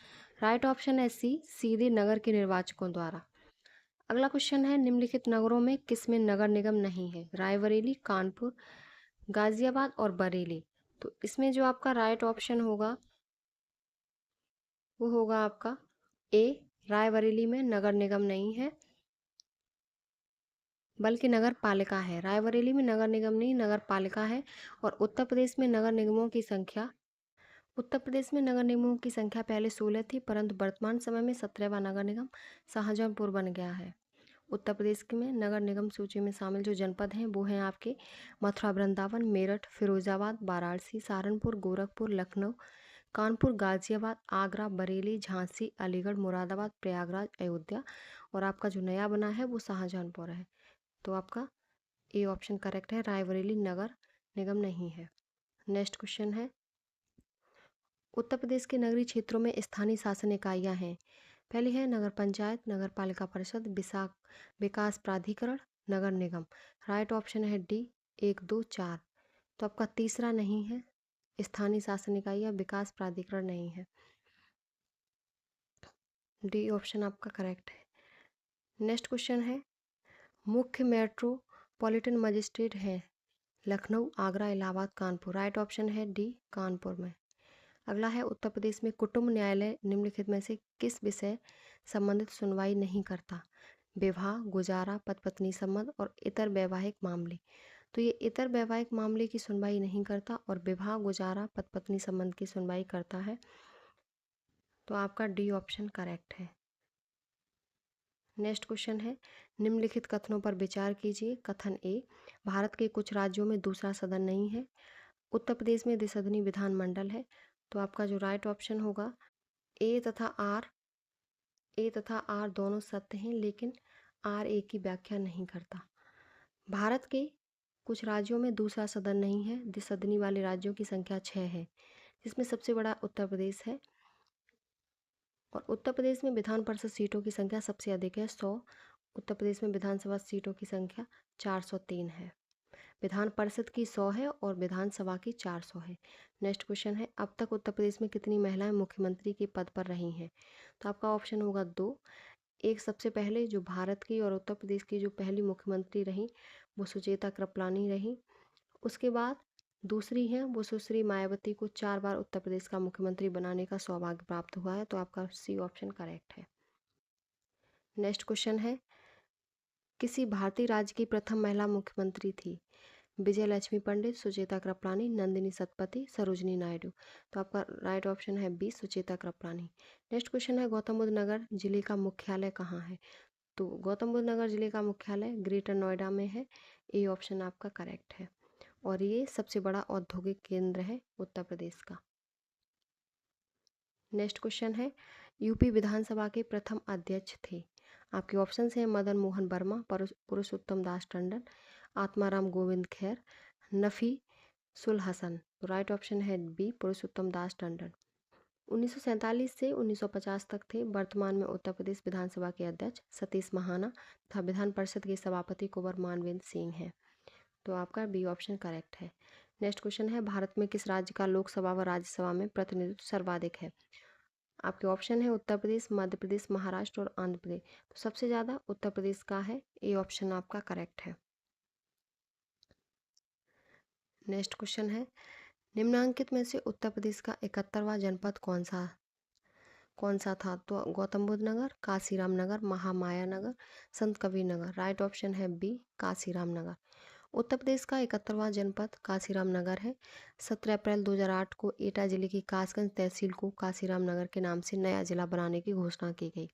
राइट ऑप्शन है सी, सीधे नगर के निर्वाचकों द्वारा। अगला क्वेश्चन है, निम्नलिखित नगरों में किसमें नगर निगम नहीं है? रायबरेली, कानपुर, गाजियाबाद और बरेली। तो इसमें जो आपका राइट ऑप्शन होगा वो होगा आपका ए, रायबरेली में नगर निगम नहीं है बल्कि नगर पालिका है। रायबरेली में नगर निगम नहीं, नगर पालिका है। और उत्तर प्रदेश में नगर निगमों की संख्या पहले 16 थी, परंतु वर्तमान समय में 17वां नगर निगम शाहजहांपुर बन गया है। उत्तर प्रदेश में नगर निगम सूची में शामिल जो जनपद हैं वो हैं आपके मथुरा, वृंदावन, मेरठ, फिरोजाबाद, वाराणसी, सहारनपुर, गोरखपुर, लखनऊ, कानपुर, गाजियाबाद, आगरा, बरेली, झांसी, अलीगढ़, मुरादाबाद, प्रयागराज, अयोध्या। और आपका जो नया बना है वो शाहजहांपुर है। तो आपका ए ऑप्शन करेक्ट है, रायबरेली नगर निगम नहीं है। नेक्स्ट क्वेश्चन है, उत्तर प्रदेश के नगरीय क्षेत्रों में स्थानीय शासन इकाइयाँ हैं। पहली है नगर पंचायत, नगर पालिका परिषद, विकास प्राधिकरण, नगर निगम। राइट ऑप्शन है डी, 1, 2, 4। तो आपका तीसरा नहीं है, स्थानीय शासन इकाई या विकास प्राधिकरण नहीं है। डी ऑप्शन आपका करेक्ट है। नेक्स्ट क्वेश्चन है, मुख्य मेट्रोपॉलिटन मजिस्ट्रेट है लखनऊ, आगरा, इलाहाबाद, कानपुर। राइट ऑप्शन है डी, कानपुर में। अगला है, उत्तर प्रदेश में कुटुंब न्यायालय निम्नलिखित में से किस विषय संबंधित सुनवाई नहीं करता? विवाह, गुजारा, पति पत्नी संबंध और इतर वैवाहिक मामले। तो ये इतर वैवाहिक मामले की सुनवाई नहीं करता और विवाह, गुजारा, पति पत्नी संबंध की सुनवाई करता है। तो आपका डी ऑप्शन करेक्ट है। नेक्स्ट क्वेश्चन है, निम्नलिखित कथनों पर विचार कीजिए। कथन ए, भारत के कुछ राज्यों में दूसरा सदन नहीं है। उत्तर प्रदेश में द्विसदनी विधानमंडल है। तो आपका जो राइट ऑप्शन होगा, ए तथा आर दोनों सत्य हैं, लेकिन आर ए की व्याख्या नहीं करता। भारत के कुछ राज्यों में दूसरा सदन नहीं है। द्विसदनी वाले राज्यों की संख्या 6 है, जिसमें सबसे बड़ा उत्तर प्रदेश है। और उत्तर प्रदेश में विधान परिषद सीटों की संख्या सबसे अधिक है, 100। उत्तर प्रदेश में विधानसभा सीटों की संख्या 403 है। विधान परिषद की 100 है और विधानसभा की 400 है। नेक्स्ट क्वेश्चन है, अब तक उत्तर प्रदेश में कितनी महिलाएं मुख्यमंत्री के पद पर रही हैं? तो आपका ऑप्शन होगा 2। एक सबसे पहले जो भारत की और उत्तर प्रदेश की जो पहली मुख्यमंत्री रही वो सुचेता कृपलानी रही। उसके बाद दूसरी हैं वो सुश्री मायावती को 4 बार उत्तर प्रदेश का मुख्यमंत्री बनाने का सौभाग्य प्राप्त हुआ है। तो आपका सी ऑप्शन करेक्ट है। नेक्स्ट क्वेश्चन है, किसी भारतीय राज्य की प्रथम महिला मुख्यमंत्री थी? विजय लक्ष्मी पंडित, सुचेता कृपलानी, नंदिनी सतपथी, सरोजिनी नायडू। तो आपका राइट ऑप्शन है B, Sucheta Kriplani. Next question है, गौतम बुद्ध नगर जिले का मुख्यालय कहाँ है? तो गौतम बुद्ध नगर जिले का मुख्यालय ग्रेटर नोएडा में है। ए ऑप्शन आपका करेक्ट है और ये सबसे बड़ा औद्योगिक केंद्र है उत्तर प्रदेश का। नेक्स्ट क्वेश्चन है, यूपी विधानसभा के प्रथम अध्यक्ष थे? आपके ऑप्शन हैं मदन मोहन वर्मा, पुरुषोत्तम दास टंडन, आत्माराम गोविंद खैर, नफी सुल हसन। तो राइट ऑप्शन है बी, पुरुषोत्तम दास टंडन। 1947 से 1950 तक थे। वर्तमान में उत्तर प्रदेश विधानसभा के अध्यक्ष सतीश महाना तथा विधान परिषद के सभापति कुंवर मानवेंद्र सिंह हैं। तो आपका बी ऑप्शन करेक्ट है। नेक्स्ट क्वेश्चन है, भारत में किस राज्य का लोकसभा व राज्यसभा में प्रतिनिधित्व सर्वाधिक है? आपके ऑप्शन है उत्तर प्रदेश, मध्य प्रदेश, महाराष्ट्र और आंध्र प्रदेश। तो सबसे ज़्यादा उत्तर प्रदेश का है। ए ऑप्शन आपका करेक्ट है। नेक्स्ट क्वेश्चन है, निम्नांकित में से उत्तर प्रदेश का 71वां जनपद कौन सा था? तो गौतम बुद्ध नगर, काशीराम नगर, महामाया नगर, संत कबीर नगर। राइट ऑप्शन है बी, काशीराम नगर। उत्तर प्रदेश का 71वां जनपद काशीराम नगर है। 17 अप्रैल 2008 को एटा जिले की कासगंज तहसील को काशीराम नगर के नाम से नया जिला बनाने की घोषणा की गई।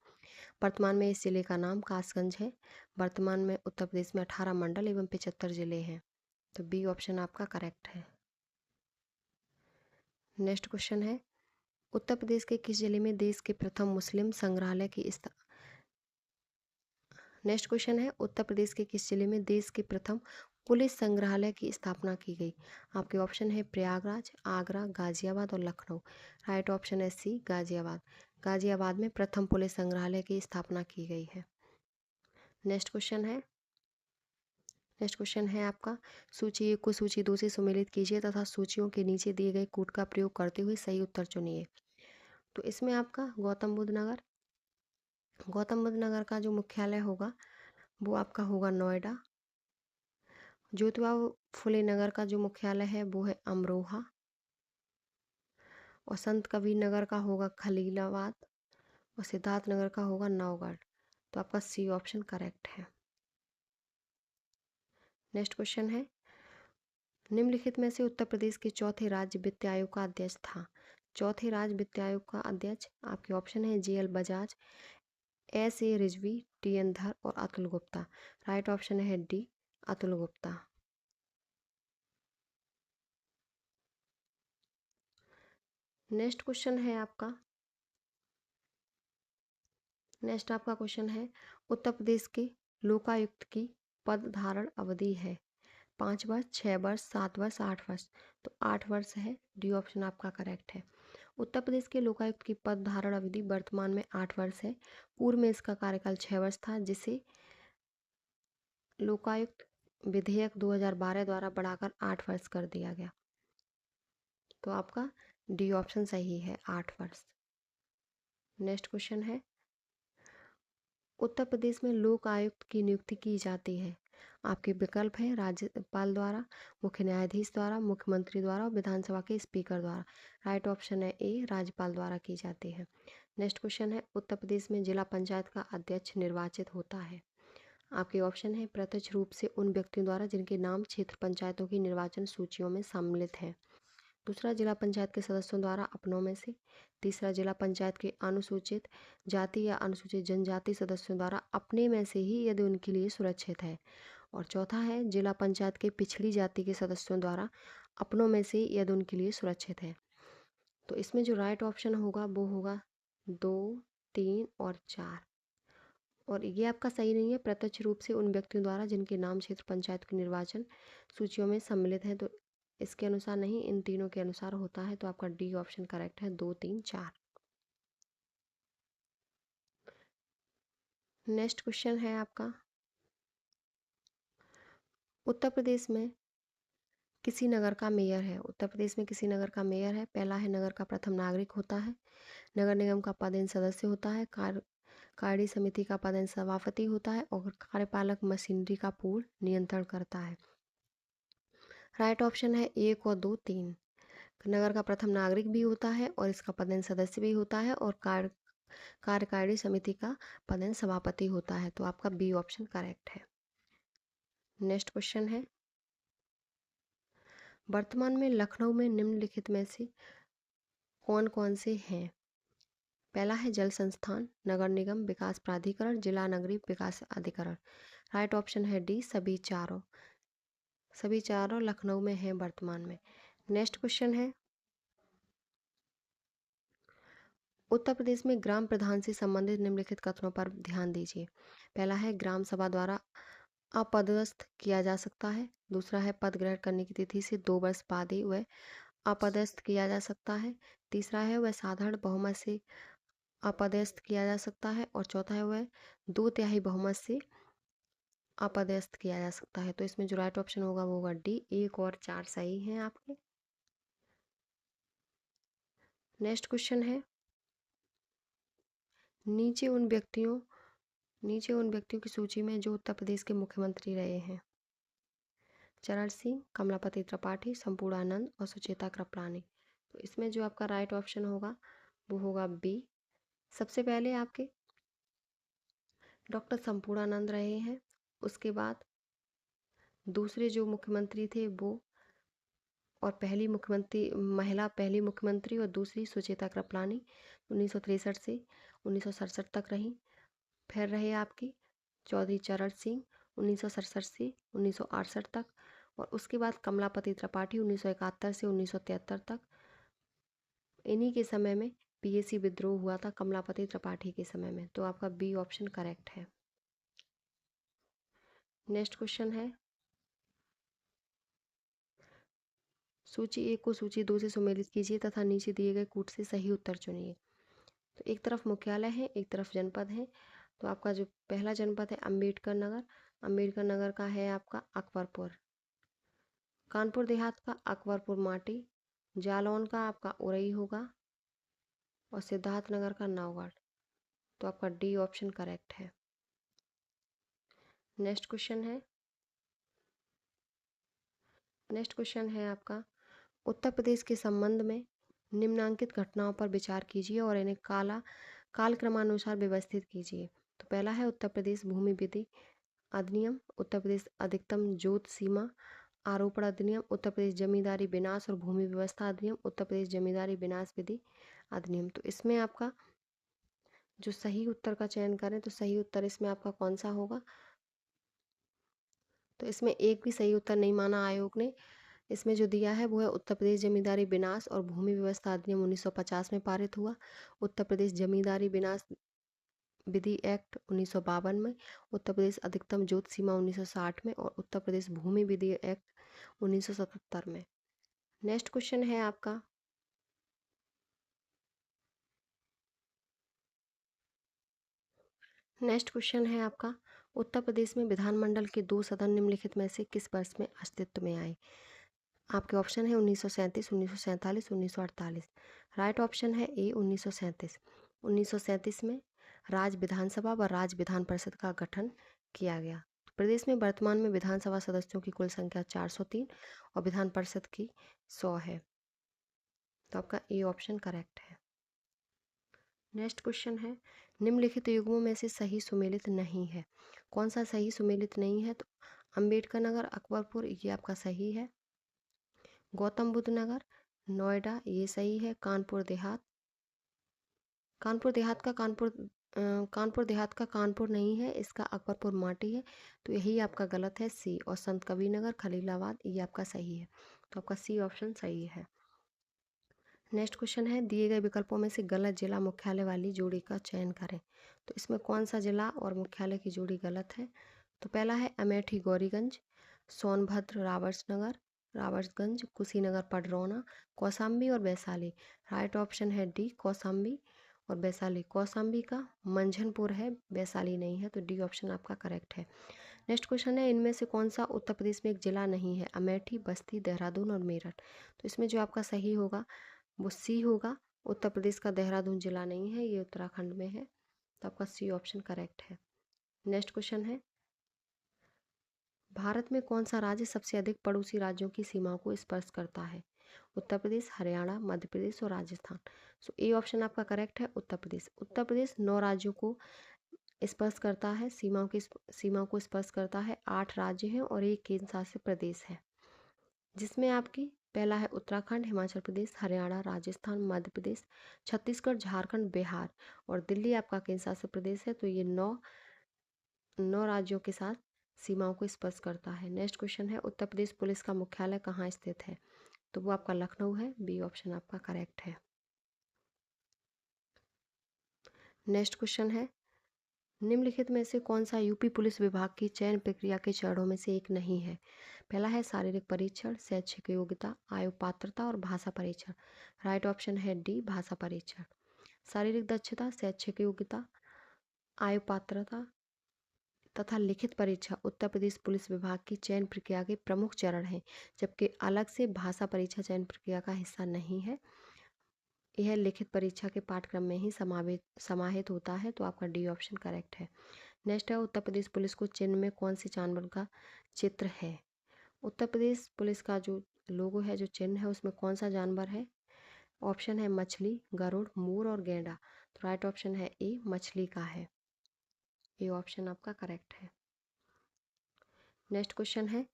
वर्तमान में इस जिले का नाम कासगंज है। वर्तमान में उत्तर प्रदेश में 18 मंडल एवं 75 जिले हैं। तो बी ऑप्शन आपका करेक्ट है। नेक्स्ट क्वेश्चन है, उत्तर प्रदेश के किस जिले में देश के प्रथम मुस्लिम संग्रहालय की नेक्स्ट क्वेश्चन है, उत्तर प्रदेश के किस जिले में देश के प्रथम पुलिस संग्रहालय की स्थापना की गई? आपके ऑप्शन है प्रयागराज, आगरा, गाजियाबाद और लखनऊ। राइट ऑप्शन है सी, गाजियाबाद। गाजियाबाद में प्रथम पुलिस संग्रहालय की स्थापना की गई है। नेक्स्ट क्वेश्चन है आपका, सूची 1 को सूची 2 से सुमेलित कीजिए तथा सूचियों के नीचे दिए गए कूट का प्रयोग करते हुए सही उत्तर चुनिए। तो इसमें आपका गौतम बुद्ध नगर गौतम बुद्ध नगर का जो मुख्यालय होगा वो आपका होगा नोएडा। ज्योतिबा फुले नगर का जो मुख्यालय है वो है अमरोहा। और संत कबीर नगर का होगा खलीलाबाद। और सिद्धार्थ नगर का होगा नवगढ़। तो आपका सी ऑप्शन करेक्ट है। नेक्स्ट क्वेश्चन है, निम्नलिखित में से उत्तर प्रदेश के चौथे राज्य वित्त आयोग का अध्यक्ष था। चौथे राज्य वित्त आयोग का अध्यक्ष आपके ऑप्शन है JL Bajaj, SA Rizvi, TN धर और अतुल गुप्ता। राइट ऑप्शन है D, Atul Gupta. Next question है आपका, नेक्स्ट आपका क्वेश्चन है, उत्तर प्रदेश के लोकायुक्त की पद धारण अवधि है 5 वर्ष, 6 वर्ष, 7 वर्ष, 8 वर्ष। तो 8 वर्ष है, डी ऑप्शन आपका करेक्ट है। उत्तर प्रदेश के लोकायुक्त की पद धारण अवधि वर्तमान में 8 वर्ष है। पूर्व में इसका कार्यकाल 6 वर्ष था, जिसे लोकायुक्त विधेयक 2012 द्वारा बढ़ाकर 8 वर्ष कर दिया गया। तो आपका डी ऑप्शन सही है, 8 वर्ष। नेक्स्ट क्वेश्चन है, उत्तर प्रदेश में लोक आयुक्त की नियुक्ति की जाती है। आपके विकल्प हैं राज्यपाल द्वारा, मुख्य न्यायाधीश द्वारा, मुख्यमंत्री द्वारा और विधानसभा के स्पीकर द्वारा। राइट ऑप्शन है ए, राज्यपाल द्वारा की जाती है। नेक्स्ट क्वेश्चन है, उत्तर प्रदेश में जिला पंचायत का अध्यक्ष निर्वाचित होता है। आपके ऑप्शन है प्रत्यक्ष रूप से उन व्यक्तियों द्वारा जिनके नाम क्षेत्र पंचायतों की निर्वाचन सूचियों में सम्मिलित हैं। दूसरा, जिला पंचायत के सदस्यों द्वारा अपनों में से। तीसरा, जिला पंचायत के अनुसूचित जाति या अनुसूचित जनजाति सदस्यों द्वारा अपने में से ही यदि उनके लिए सुरक्षित है। और चौथा है, जिला पंचायत के पिछड़ी जाति के सदस्यों द्वारा अपनों में से यदि उनके लिए सुरक्षित है। तो इसमें जो राइट ऑप्शन होगा वो होगा 2, 3 और 4। और ये आपका सही नहीं है, प्रत्यक्ष रूप से उन व्यक्तियों द्वारा जिनके नाम क्षेत्र पंचायत के निर्वाचन सूचियों में सम्मिलित है। तो इसके अनुसार नहीं, इन तीनों के अनुसार होता है। तो आपका डी ऑप्शन करेक्ट है, 2, 3, 4। नेक्स्ट क्वेश्चन है आपका, उत्तर प्रदेश में किसी नगर का मेयर है। उत्तर प्रदेश में किसी नगर का मेयर है। पहला है, नगर का प्रथम नागरिक होता है। नगर निगम का पदेन सदस्य होता है। कार्य समिति का पदेन सभापति होता है और कार्यपालक मशीनरी का पूर्ण नियंत्रण करता है। राइट ऑप्शन है 1 और 2, 3। नगर का प्रथम नागरिक भी होता है और इसका पदेन सदस्य भी होता है और कार्यकारिणी समिति का पदेन सभापति होता है। तो आपका बी ऑप्शन करेक्ट है। नेक्स्ट क्वेश्चन है, वर्तमान में लखनऊ में निम्नलिखित में से कौन कौन से हैं। पहला है जल संस्थान, नगर निगम विकास प्राधिकरण, जिला नगरीय विकास अधिकरण। राइट ऑप्शन है डी, सभी चारों लखनऊ में हैं वर्तमान में। नेक्स्ट क्वेश्चन है, उत्तर प्रदेश में ग्राम प्रधान से संबंधित निम्नलिखित कथनों पर ध्यान दीजिए। पहला है, ग्राम सभा द्वारा अपदस्थ किया जा सकता है। दूसरा है, पद ग्रहण करने की तिथि से 2 वर्ष बाद ही वह अपदस्थ किया जा सकता है। तीसरा है, वह साधारण बहुमत से अपदस्थ किया जा सकता है। और चौथा है, वह 2/3 बहुमत से अपदस्थ किया जा सकता है। तो इसमें जो राइट ऑप्शन होगा वो होगा डी, 1 और 4 सही हैं आपके। नेक्स्ट क्वेश्चन है, नीचे उन व्यक्तियों की सूची में जो उत्तर प्रदेश के मुख्यमंत्री रहे हैं। चरण सिंह, कमलापति त्रिपाठी, संपूर्णानंद और सुचेता कृपलानी। तो इसमें जो आपका राइट ऑप्शन होगा वो होगा बी। सबसे पहले आपके डॉक्टर संपूर्णानंद रहे हैं। उसके बाद दूसरे जो मुख्यमंत्री थे वो, और महिला पहली मुख्यमंत्री और दूसरी सुचेता कृपलानी 1963 से 1967 तक रहीं। फिर रहे आपकी चौधरी चरण सिंह 1967 से 1968 तक। और उसके बाद कमलापति त्रिपाठी 1971 से 1973 तक। इन्हीं के समय में PAC विद्रोह हुआ था, कमलापति त्रिपाठी के समय में। तो आपका बी ऑप्शन करेक्ट है। नेक्स्ट क्वेश्चन है, सूची 1 को सूची 2 से सुमेलित कीजिए तथा नीचे दिए गए कूट से सही उत्तर चुनिए। तो एक तरफ मुख्यालय है, एक तरफ जनपद है। तो आपका जो पहला जनपद है अम्बेडकर नगर, अम्बेडकर नगर का है आपका अकबरपुर। कानपुर देहात का अकबरपुर माटी, जालौन का आपका उरई होगा और सिद्धार्थनगर का नवगढ़। तो आपका डी ऑप्शन करेक्ट है। नेक्स्ट क्वेश्चन है आपका, उत्तर प्रदेश के संबंध में निम्नांकित घटनाओं पर विचार कीजिए और इन्हें कालक्रमानुसार व्यवस्थित कीजिए। तो पहला है उत्तर प्रदेश भूमि विधि अधिनियम, उत्तर प्रदेश अधिकतम जोत सीमा आरोपण अधिनियम, उत्तर प्रदेश जमींदारी विनाश और भूमि व्यवस्था अधिनियम, उत्तर प्रदेश जमींदारी विनाश विधि अधिनियम। तो इसमें आपका जो सही उत्तर का चयन करें तो सही उत्तर इसमें आपका कौन सा होगा? तो इसमें एक भी सही उत्तर नहीं माना आयोग ने। इसमें जो दिया है वो है उत्तर प्रदेश जमींदारी विनाश और भूमि व्यवस्था अधिनियम 1950 में पारित हुआ, उत्तर प्रदेश जमींदारी विनाश विधि एक्ट 1952 में, उत्तर प्रदेश अधिकतम जोत सीमा 1960 में और उत्तर प्रदेश भूमि विधि एक्ट 1977 में। नेक्स्ट क्वेश्चन है आपका, उत्तर प्रदेश में विधानमंडल के 2 सदन निम्नलिखित में से किस वर्ष में अस्तित्व में आए? आपके ऑप्शन है 1937, 1947, 1948। राइट ऑप्शन है ए 1937। 1937 में राज्य विधानसभा व राज्य विधान परिषद का गठन किया गया। प्रदेश में वर्तमान में विधानसभा सदस्यों की कुल संख्या 403 और विधान परिषद की 100 है। तो आपका ए ऑप्शन करेक्ट है। नेक्स्ट क्वेश्चन है, निम्नलिखित युग्मों में से सही सुमेलित नहीं है। कौन सा सही सुमेलित नहीं है? तो अंबेडकर नगर अकबरपुर ये आपका सही है, गौतम बुद्ध नगर नोएडा ये सही है, कानपुर देहात का कानपुर नहीं है, इसका अकबरपुर माटी है, तो यही आपका गलत है सी। और संत कबीर नगर खलीलाबाद ये आपका सही है, तो आपका सी ऑप्शन सही है। नेक्स्ट क्वेश्चन है, दिए गए विकल्पों में से गलत जिला मुख्यालय वाली जोड़ी का चयन करें। तो इसमें कौन सा जिला और मुख्यालय की जोड़ी गलत है? तो पहला है अमेठी गौरीगंज, सोनभद्र रावर्सगंज, कुशीनगर पडरौना, कौशाम्बी और वैशाली। राइट ऑप्शन है डी कौशाम्बी और वैशाली। कौशाम्बी का मंझनपुर है, वैशाली नहीं है, तो डी ऑप्शन आपका करेक्ट है। नेक्स्ट क्वेश्चन है, इनमें से कौन सा उत्तर प्रदेश में एक जिला नहीं है? अमेठी, बस्ती, देहरादून और मेरठ। तो इसमें जो आपका सही होगा वो सी होगा। उत्तर प्रदेश का देहरादून जिला नहीं है, ये उत्तराखंड में है, तो आपका सी ऑप्शन करेक्ट है। नेक्स्ट क्वेश्चन है, भारत में कौन सा राज्य सबसे अधिक पड़ोसी राज्यों की सीमाओं को स्पर्श करता है? उत्तर प्रदेश, हरियाणा, मध्य प्रदेश और राजस्थान। सो ए ऑप्शन आपका करेक्ट है, उत्तर प्रदेश। उत्तर प्रदेश 9 राज्यों को स्पर्श करता है, सीमाओं को स्पर्श करता है। 8 राज्य हैं और एक केंद्र शासित प्रदेश है, जिसमें आपकी पहला है उत्तराखंड, हिमाचल प्रदेश, हरियाणा, राजस्थान, मध्य प्रदेश, छत्तीसगढ़, झारखंड, बिहार और दिल्ली आपका केंद्र शासित प्रदेश है। तो ये 9 राज्यों के साथ सीमाओं को स्पर्श करता है। नेक्स्ट क्वेश्चन है, उत्तर प्रदेश पुलिस का मुख्यालय कहाँ स्थित है? तो वो आपका लखनऊ है, बी ऑप्शन आपका करेक्ट है। नेक्स्ट क्वेश्चन है, निम्नलिखित में से कौन सा यूपी पुलिस विभाग की चयन प्रक्रिया के चरणों में से एक नहीं है? पहला है शारीरिक परीक्षण, शैक्षिक योग्यता, आयु पात्रता और भाषा परीक्षण। राइट ऑप्शन है डी भाषा परीक्षण। शारीरिक दक्षता, शैक्षिक योग्यता, आयु पात्रता तथा लिखित परीक्षा उत्तर प्रदेश पुलिस विभाग की चयन प्रक्रिया के प्रमुख चरण हैं, जबकि अलग से भाषा परीक्षा चयन प्रक्रिया का हिस्सा नहीं है। यह लिखित परीक्षा के पाठ्यक्रम में ही समाहित होता है, तो आपका डी ऑप्शन करेक्ट है। नेक्स्ट है, उत्तर प्रदेश पुलिस को चिन्ह में कौन सी जानवर का चित्र है? उत्तर प्रदेश पुलिस का जो लोगो है, जो चिन्ह है, उसमें कौन सा जानवर है? ऑप्शन है मछली, गरुड़, मोर और गेंडा। तो राइट ऑप्शन है ए मछली का है, ये ऑप्शन आपका करेक्ट है। नेक्स्ट क्वेश्चन है,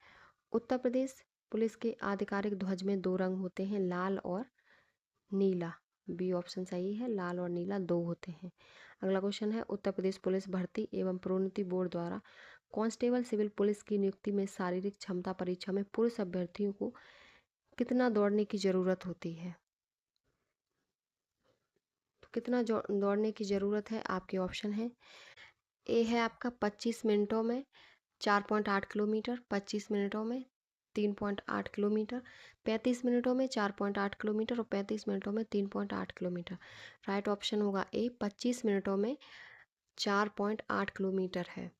उत्तर प्रदेश पुलिस के आधिकारिक ध्वज में 2 रंग होते हैं, लाल और नीला। बी ऑप्शन सही है, लाल और नीला 2 होते हैं। अगला क्वेश्चन है, उत्तर प्रदेश पुलिस भर्ती एवं प्रोन्नति बोर्ड द्वारा कांस्टेबल सिविल पुलिस की नियुक्ति में शारीरिक क्षमता परीक्षा में पुरुष अभ्यर्थियों को कितना दौड़ने की ज़रूरत होती है? तो कितना दौड़ने की ज़रूरत है? आपके ऑप्शन है, ए है आपका 25 मिनटों में 4.8 किलोमीटर, 25 मिनटों में 3.8 किलोमीटर, 35 मिनटों में 4.8 किलोमीटर और 35 मिनटों में 3.8 किलोमीटर। राइट ऑप्शन होगा ए 25 मिनटों में 4.8 किलोमीटर है।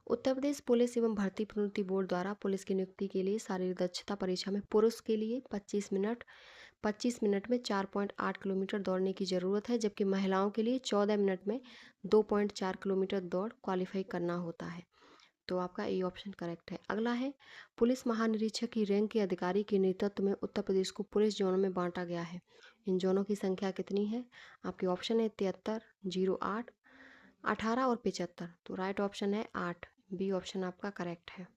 उत्तर प्रदेश पुलिस एवं भर्ती प्रोन्नति बोर्ड द्वारा पुलिस की नियुक्ति के लिए शारीरिक दक्षता परीक्षा में पुरुष के लिए 25 मिनट, 25 मिनट में 4.8 किलोमीटर दौड़ने की ज़रूरत है, जबकि महिलाओं के लिए 14 मिनट में 2.4 किलोमीटर दौड़ क्वालिफाई करना होता है। तो आपका ए ऑप्शन करेक्ट है। अगला है, पुलिस महानिरीक्षक की रैंक के अधिकारी के नेतृत्व में उत्तर प्रदेश को पुलिस जोनों में बांटा गया है। इन जोनों की संख्या कितनी है? आपके ऑप्शन है 73, 08, 18 और 75। तो राइट ऑप्शन है 8, बी ऑप्शन आपका करेक्ट है।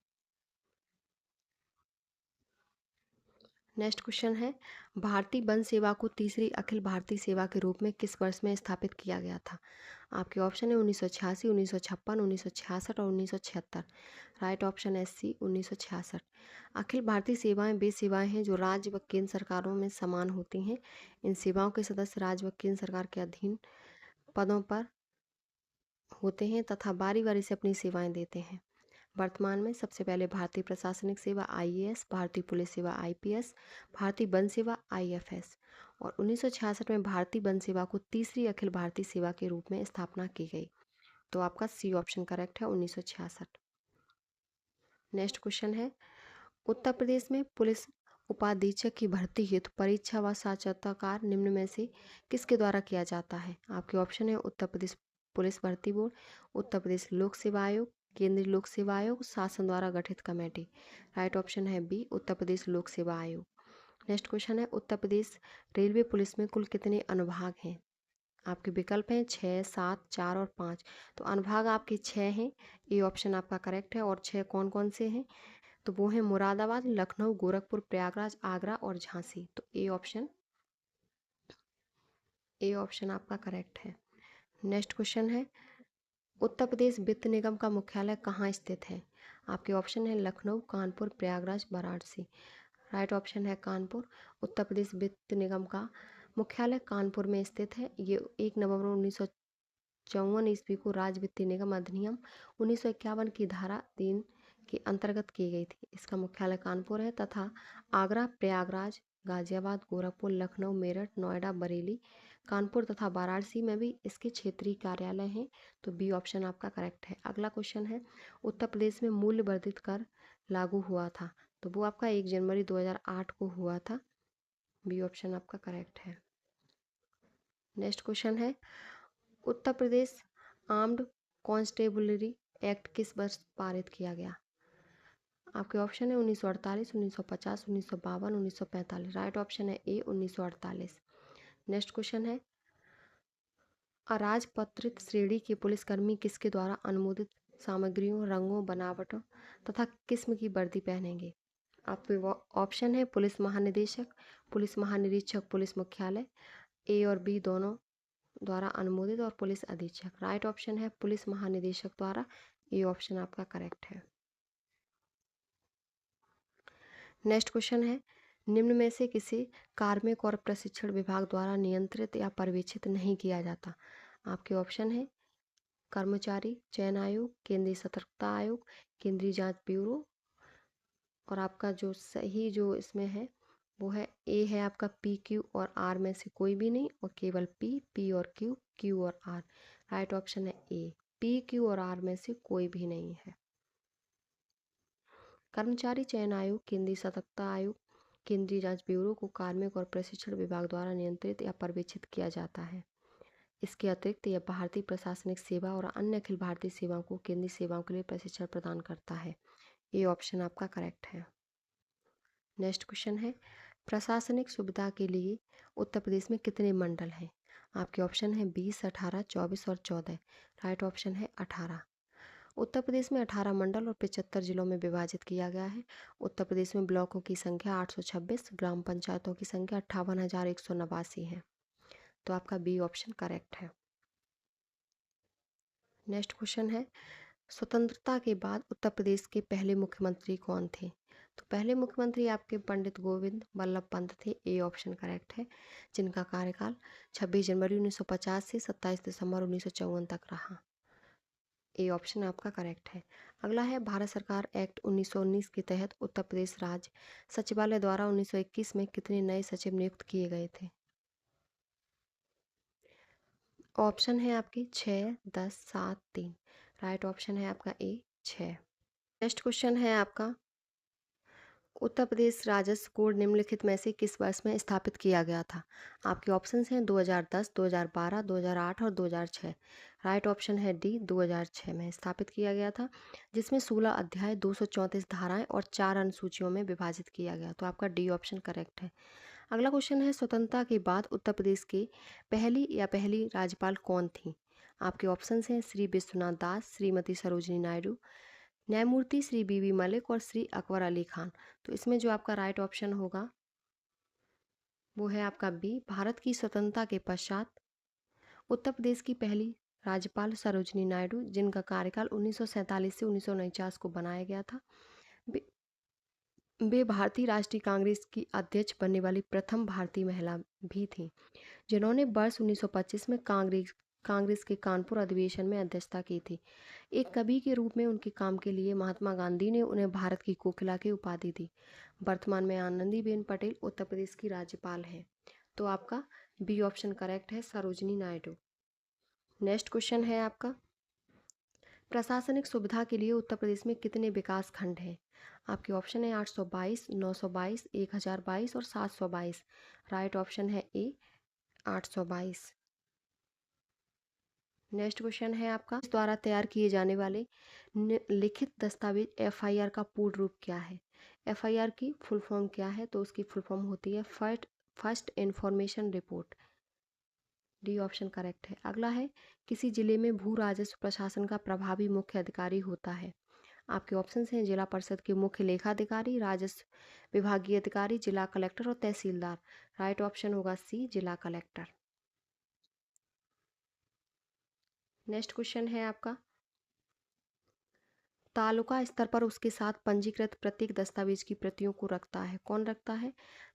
नेक्स्ट क्वेश्चन है, भारतीय वन सेवा को तीसरी अखिल भारतीय सेवा के रूप में किस वर्ष में स्थापित किया गया था? आपके ऑप्शन है 1986, 1956, 1966 और 1976। राइट ऑप्शन है सी, 1966। अखिल भारतीय सेवाएं वे सेवाएं हैं जो राज्य व केंद्र सरकारों में समान होती हैं। इन सेवाओं के सदस्य राज्य व केंद्र सरकार के अधीन पदों पर होते हैं तथा बारी बारी से अपनी सेवाएं देते हैं। वर्तमान में सबसे पहले भारतीय प्रशासनिक सेवा IAS, भारतीय पुलिस सेवा IPS, भारतीय वन सेवा IFS और 1966 में भारतीय वन सेवा को तीसरी अखिल भारतीय सेवा के रूप में स्थापना की गई। तो आपका सी ऑप्शन करेक्ट है, 1966। नेक्स्ट क्वेश्चन है, उत्तर प्रदेश में पुलिस उपाधीक्षक की भर्ती हेतु परीक्षा व साक्षात्कार निम्न में से किसके द्वारा किया जाता है? आपके ऑप्शन है उत्तर प्रदेश पुलिस भर्ती बोर्ड, उत्तर प्रदेश लोक सेवा आयोग, केंद्रीय लोक सेवा आयोग, शासन द्वारा गठित कमेटी। राइट ऑप्शन है बी, उत्तर प्रदेश लोक सेवा आयोग। नेक्स्ट क्वेश्चन है, उत्तर प्रदेश रेलवे पुलिस में कुल कितने अनुभाग हैं? आपके विकल्प हैं 6, 7, 4 और 5। तो अनुभाग आपके 6 हैं, ये ऑप्शन आपका करेक्ट है। और 6 कौन कौन से हैं? तो वो हैं मुरादाबाद, लखनऊ, गोरखपुर, प्रयागराज, आगरा और झांसी। तो ए ऑप्शन आपका करेक्ट है। नेक्स्ट क्वेश्चन है, उत्तर प्रदेश वित्त निगम का मुख्यालय कहाँ स्थित है? आपके ऑप्शन है लखनऊ, कानपुर, प्रयागराज, वाराणसी। राइट ऑप्शन है कानपुर। उत्तर प्रदेश वित्त निगम का मुख्यालय कानपुर में स्थित है। ये 1 नवंबर 1954 ईस्वी को राज्य वित्तीय निगम अधिनियम 1951 की धारा 3 के अंतर्गत की गई थी। इसका मुख्यालय कानपुर है तथा आगरा, प्रयागराज, गाजियाबाद, गोरखपुर, लखनऊ, मेरठ, नोएडा, बरेली, कानपुर तथा वाराणसी में भी इसके क्षेत्रीय कार्यालय हैं। तो बी ऑप्शन आपका करेक्ट है। अगला क्वेश्चन है, उत्तर प्रदेश में मूल्य वर्धित कर लागू हुआ था, तो वो आपका 1 जनवरी 2008 को हुआ था। बी ऑप्शन आपका करेक्ट है। नेक्स्ट क्वेश्चन है, Uttar Pradesh armed constabulary act किस वर्ष पारित किया गया? आपके ऑप्शन है 1948, 1950, 1952, 1945। राइट ऑप्शन है ए, 1948। नेक्स्ट क्वेश्चन है, अराजपत्रित श्रेणी के पुलिसकर्मी किसके द्वारा अनुमोदित सामग्रियों, रंगों, बनावटों तथा किस्म की वर्दी पहनेंगे? आपके ऑप्शन है पुलिस महानिदेशक, पुलिस महानिरीक्षक, पुलिस मुख्यालय, ए और बी दोनों द्वारा अनुमोदित और पुलिस अधीक्षक। राइट ऑप्शन है पुलिस महानिदेशक द्वारा। ये ऑप्शन आपका करेक्ट है। नेक्स्ट क्वेश्चन है, निम्न में से किसी कार्मिक और प्रशिक्षण विभाग द्वारा नियंत्रित या पर्यवेक्षित नहीं किया जाता? आपके ऑप्शन है कर्मचारी चयन आयोग, केंद्रीय सतर्कता आयोग, केंद्रीय जांच ब्यूरो और आपका जो सही जो इसमें है वो है ए है आपका PQ और R में से कोई भी नहीं और केवल P और Q और R। राइट ऑप्शन है ए, PQ और R में से कोई भी नहीं है। कर्मचारी चयन आयोग, केंद्रीय सतर्कता आयोग, केंद्रीय जांच ब्यूरो को कार्मिक और प्रशिक्षण विभाग द्वारा नियंत्रित या पर्यवेक्षित किया जाता है। इसके अतिरिक्त यह भारतीय प्रशासनिक सेवा और अन्य अखिल भारतीय सेवाओं को केंद्रीय सेवाओं के लिए प्रशिक्षण प्रदान करता है। ये ऑप्शन आपका करेक्ट है। नेक्स्ट क्वेश्चन है, प्रशासनिक सुविधा के लिए उत्तर प्रदेश में कितने मंडल हैं? आपके ऑप्शन है 20, 18, 24 और 14। राइट ऑप्शन है 18। उत्तर प्रदेश में 18 मंडल और 75 जिलों में विभाजित किया गया है। उत्तर प्रदेश में ब्लॉकों की संख्या 826, ग्राम पंचायतों की संख्या 58,189 है। तो आपका बी ऑप्शन करेक्ट है। नेक्स्ट क्वेश्चन है, स्वतंत्रता के बाद उत्तर प्रदेश के पहले मुख्यमंत्री कौन थे? तो पहले मुख्यमंत्री आपके पंडित गोविंद बल्लभ पंत थे। ए ऑप्शन करेक्ट है, जिनका कार्यकाल 26 जनवरी 1950 से 27 दिसंबर 1954 तक रहा। ए ऑप्शन आपका करेक्ट है। अगला है, भारत सरकार एक्ट 1919 के तहत उत्तर प्रदेश राज्य सचिवालय द्वारा 1921 में कितने नए सचिव नियुक्त किए गए थे? ऑप्शन है आपके 6, 10, 7, 3। राइट ऑप्शन है आपका ए, 6। नेक्स्ट क्वेश्चन है आपका, उत्तर प्रदेश राजस्व कोड निम्नलिखित में से किस वर्ष में स्थापित किया गया था? आपके ऑप्शंस हैं 2010, 2012, 2008 और 2006। राइट ऑप्शन है डी, 2006 में स्थापित किया गया था, जिसमें 16 अध्याय, 234 धाराएं और 4 अनुसूचियों में विभाजित किया गया। तो आपका डी ऑप्शन करेक्ट है। अगला क्वेश्चन है, स्वतंत्रता के बाद उत्तर प्रदेश के पहली राज्यपाल कौन थी? आपके ऑप्शंस हैं श्री विश्वनाथ दास, श्रीमती सरोजिनी नायडू, न्यायमूर्ति श्री बीवी मलिक और श्री अकबर अली खान। तो इसमें जो आपका राइट ऑप्शन होगा वो है आपका बी, भारत की स्वतंत्रता के पश्चात उत्तर प्रदेश की पहली राज्यपाल सरोजिनी नायडू, जिनका कार्यकाल 1947 से 1949 को बनाया गया था। वे वे भारतीय राष्ट्रीय कांग्रेस की अध्यक्ष बनने वाली प्रथम भारतीय महिला भी थीं, जिन्होंने वर्ष 1925 में कांग्रेस के कानपुर अधिवेशन में अध्यक्षता की थी। एक कवि के रूप में उनके काम के लिए महात्मा गांधी ने उन्हें भारत की कोकिला की उपाधि दी। वर्तमान में आनंदीबेन पटेल उत्तर प्रदेश की राज्यपाल हैं। तो आपका बी ऑप्शन करेक्ट है, सरोजिनी नायडू। नेक्स्ट क्वेश्चन है आपका, प्रशासनिक सुविधा के लिए उत्तर प्रदेश में कितने विकास खंड हैं? आपके ऑप्शन है 822, 922, 1022 और 722। राइट ऑप्शन है ए, 822। नेक्स्ट क्वेश्चन है आपका, इस द्वारा तैयार किए जाने वाले लिखित दस्तावेज एफआईआर का पूर्ण रूप क्या है? एफआईआर की फुल फॉर्म क्या है? तो उसकी फुल फॉर्म होती है first information report. D option correct है। अगला है, किसी जिले में भू राजस्व प्रशासन का प्रभावी मुख्य अधिकारी होता है? आपके ऑप्शंस हैं जिला परिषद के मुख्य लेखाधिकारी, राजस्व विभागीय अधिकारी, जिला कलेक्टर और तहसीलदार। राइट ऑप्शन होगा सी, जिला कलेक्टर। नेक्स्ट क्वेश्चन है आपका, तालुका स्तर पर उसके साथ पंजीकृत प्रत्येक दस्तावेज की प्रतियों को रखता है, कौन रखता है?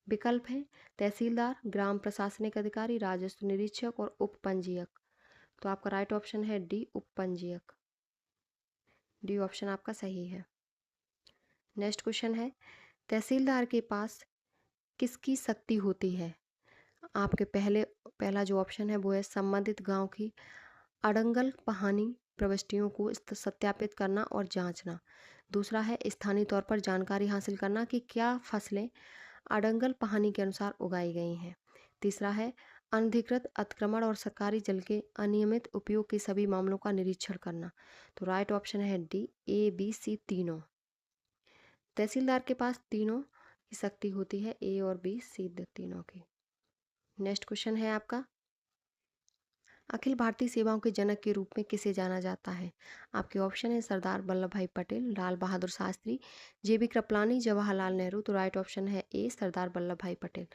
विकल्प है तहसीलदार, ग्राम प्रशासनिक अधिकारी, राजस्व निरीक्षक और उप पंजीयक। तो आपका राइट ऑप्शन है डी, उप पंजीयक। डी ऑप्शन आपका सही है। नेक्स्ट क्वेश्चन है, तहसीलदार के पास किसकी शक्ति होती है? आपके पहला जो ऑप्शन है वो है संबंधित गांव की अड़ंगल पहानी प्रविष्टियों को सत्यापित करना और जांचना। दूसरा है स्थानीय तौर पर जानकारी हासिल करना कि क्या फसलें अड़ंगल पहानी के अनुसार उगाई गई हैं। तीसरा है अनधिकृत अतिक्रमण और सरकारी जल के अनियमित उपयोग के सभी मामलों का निरीक्षण करना। तो राइट ऑप्शन है डी, ए बी सी तीनों। तहसीलदार के पास तीनों की शक्ति होती है, ए और बी सी तीनों की। नेक्स्ट क्वेश्चन है आपका, अखिल भारतीय सेवाओं के जनक के रूप में किसे जाना जाता है? आपके ऑप्शन है सरदार वल्लभ भाई पटेल, लाल बहादुर शास्त्री, जेबी कृपलानी, जवाहरलाल नेहरू। तो राइट ऑप्शन है ए, सरदार वल्लभ भाई पटेल।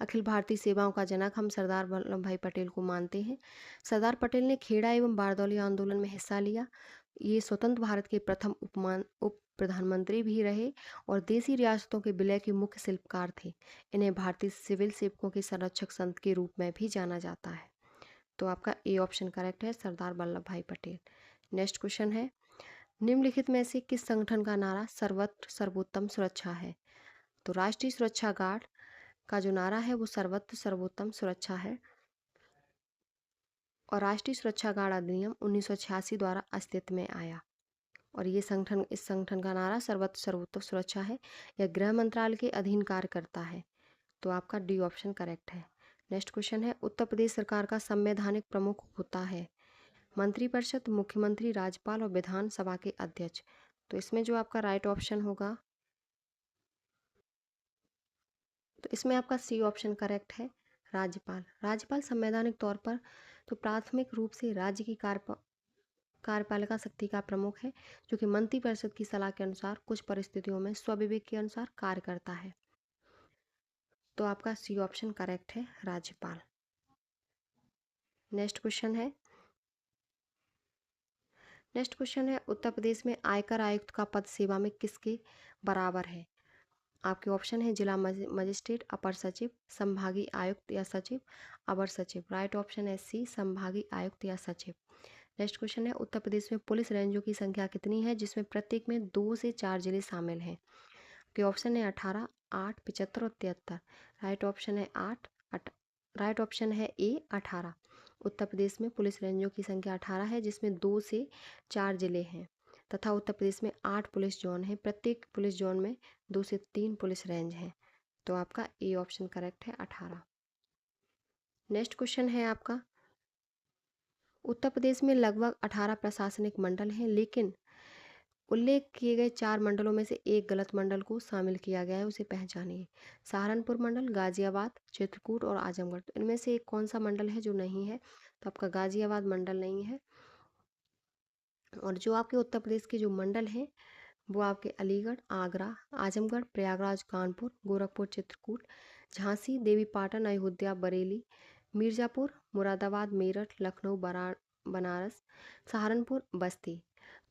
अखिल भारतीय सेवाओं का जनक हम सरदार वल्लभ भाई पटेल को मानते हैं। सरदार पटेल ने खेड़ा एवं बारदौली आंदोलन में हिस्सा लिया। ये स्वतंत्र भारत के प्रथम उप प्रधानमंत्री भी रहे और देसी रियासतों के विलय के मुख्य शिल्पकार थे। इन्हें भारतीय सिविल सेवकों के संरक्षक संत के रूप में भी जाना जाता है। तो आपका ए ऑप्शन करेक्ट है, सरदार वल्लभ भाई पटेल। नेक्स्ट क्वेश्चन है, निम्नलिखित में से किस संगठन का नारा सर्वत्र सर्वोत्तम सुरक्षा है? तो राष्ट्रीय सुरक्षा गार्ड का जो नारा है वो सर्वत्र सर्वोत्तम सुरक्षा है और राष्ट्रीय सुरक्षा गार्ड अधिनियम 1986 द्वारा अस्तित्व में आया और इस संगठन का नारा सर्वत्र सर्वोत्तम सुरक्षा है। यह गृह मंत्रालय के अधीन कार्य करता है। तो आपका डी ऑप्शन करेक्ट है। नेक्स्ट क्वेश्चन है, उत्तर प्रदेश सरकार का संवैधानिक प्रमुख होता है? मंत्रिपरिषद, मुख्यमंत्री, राज्यपाल और विधानसभा के अध्यक्ष। तो इसमें जो आपका राइट ऑप्शन होगा तो इसमें आपका सी ऑप्शन करेक्ट है, राज्यपाल। राज्यपाल संवैधानिक तौर पर तो प्राथमिक रूप से राज्य की कार्यपालिका शक्ति का प्रमुख है, जो कि मंत्रिपरिषद की सलाह के अनुसार कुछ परिस्थितियों में स्वविवेक के अनुसार कार्य करता है। तो आपका सी ऑप्शन करेक्ट है, राज्यपाल। नेक्स्ट क्वेश्चन है, उत्तर प्रदेश में आयकर आयुक्त का पद सेवा में किसके बराबर है? आपके ऑप्शन है जिला मजिस्ट्रेट, अपर सचिव, संभागीय आयुक्त या सचिव, अवर सचिव। राइट ऑप्शन है सी, संभागीय आयुक्त या सचिव। नेक्स्ट क्वेश्चन है, उत्तर प्रदेश में पुलिस रेंजों की संख्या कितनी है, जिसमें प्रत्येक में 2 से 4 जिले शामिल हैं? आपके ऑप्शन है 18, 8, 75 और 73। राइट ऑप्शन है 8, राइट ऑप्शन है ए, 18। उत्तर प्रदेश में पुलिस रेंजों की संख्या 18 है, जिसमें 2 से 4 जिले हैं। तथा उत्तर प्रदेश में 8 पुलिस जोन हैं। प्रत्येक पुलिस जोन में 2 से 3 पुलिस रेंज हैं। तो आपका ए ऑप्शन करेक्ट है 18। नेक्स्ट क्वेश्चन है आपका, उत्तर प्रदेश में लगभग 18 प्रशासनिक मंडल हैं, लेकिन उल्लेख किए गए 4 मंडलों में से एक गलत मंडल को शामिल किया गया है, उसे पहचानिए। सहारनपुर मंडल, गाजियाबाद, चित्रकूट और आजमगढ़। तो इनमें से एक कौन सा मंडल है जो नहीं है? तो आपका गाजियाबाद मंडल नहीं है। और जो आपके उत्तर प्रदेश के जो मंडल हैं वो आपके अलीगढ़, आगरा, आजमगढ़, प्रयागराज, कानपुर, गोरखपुर, चित्रकूट, झांसी, देवीपाटन, अयोध्या, बरेली, मिर्ज़ापुर, मुरादाबाद, मेरठ, लखनऊ, बनारस, सहारनपुर, बस्ती।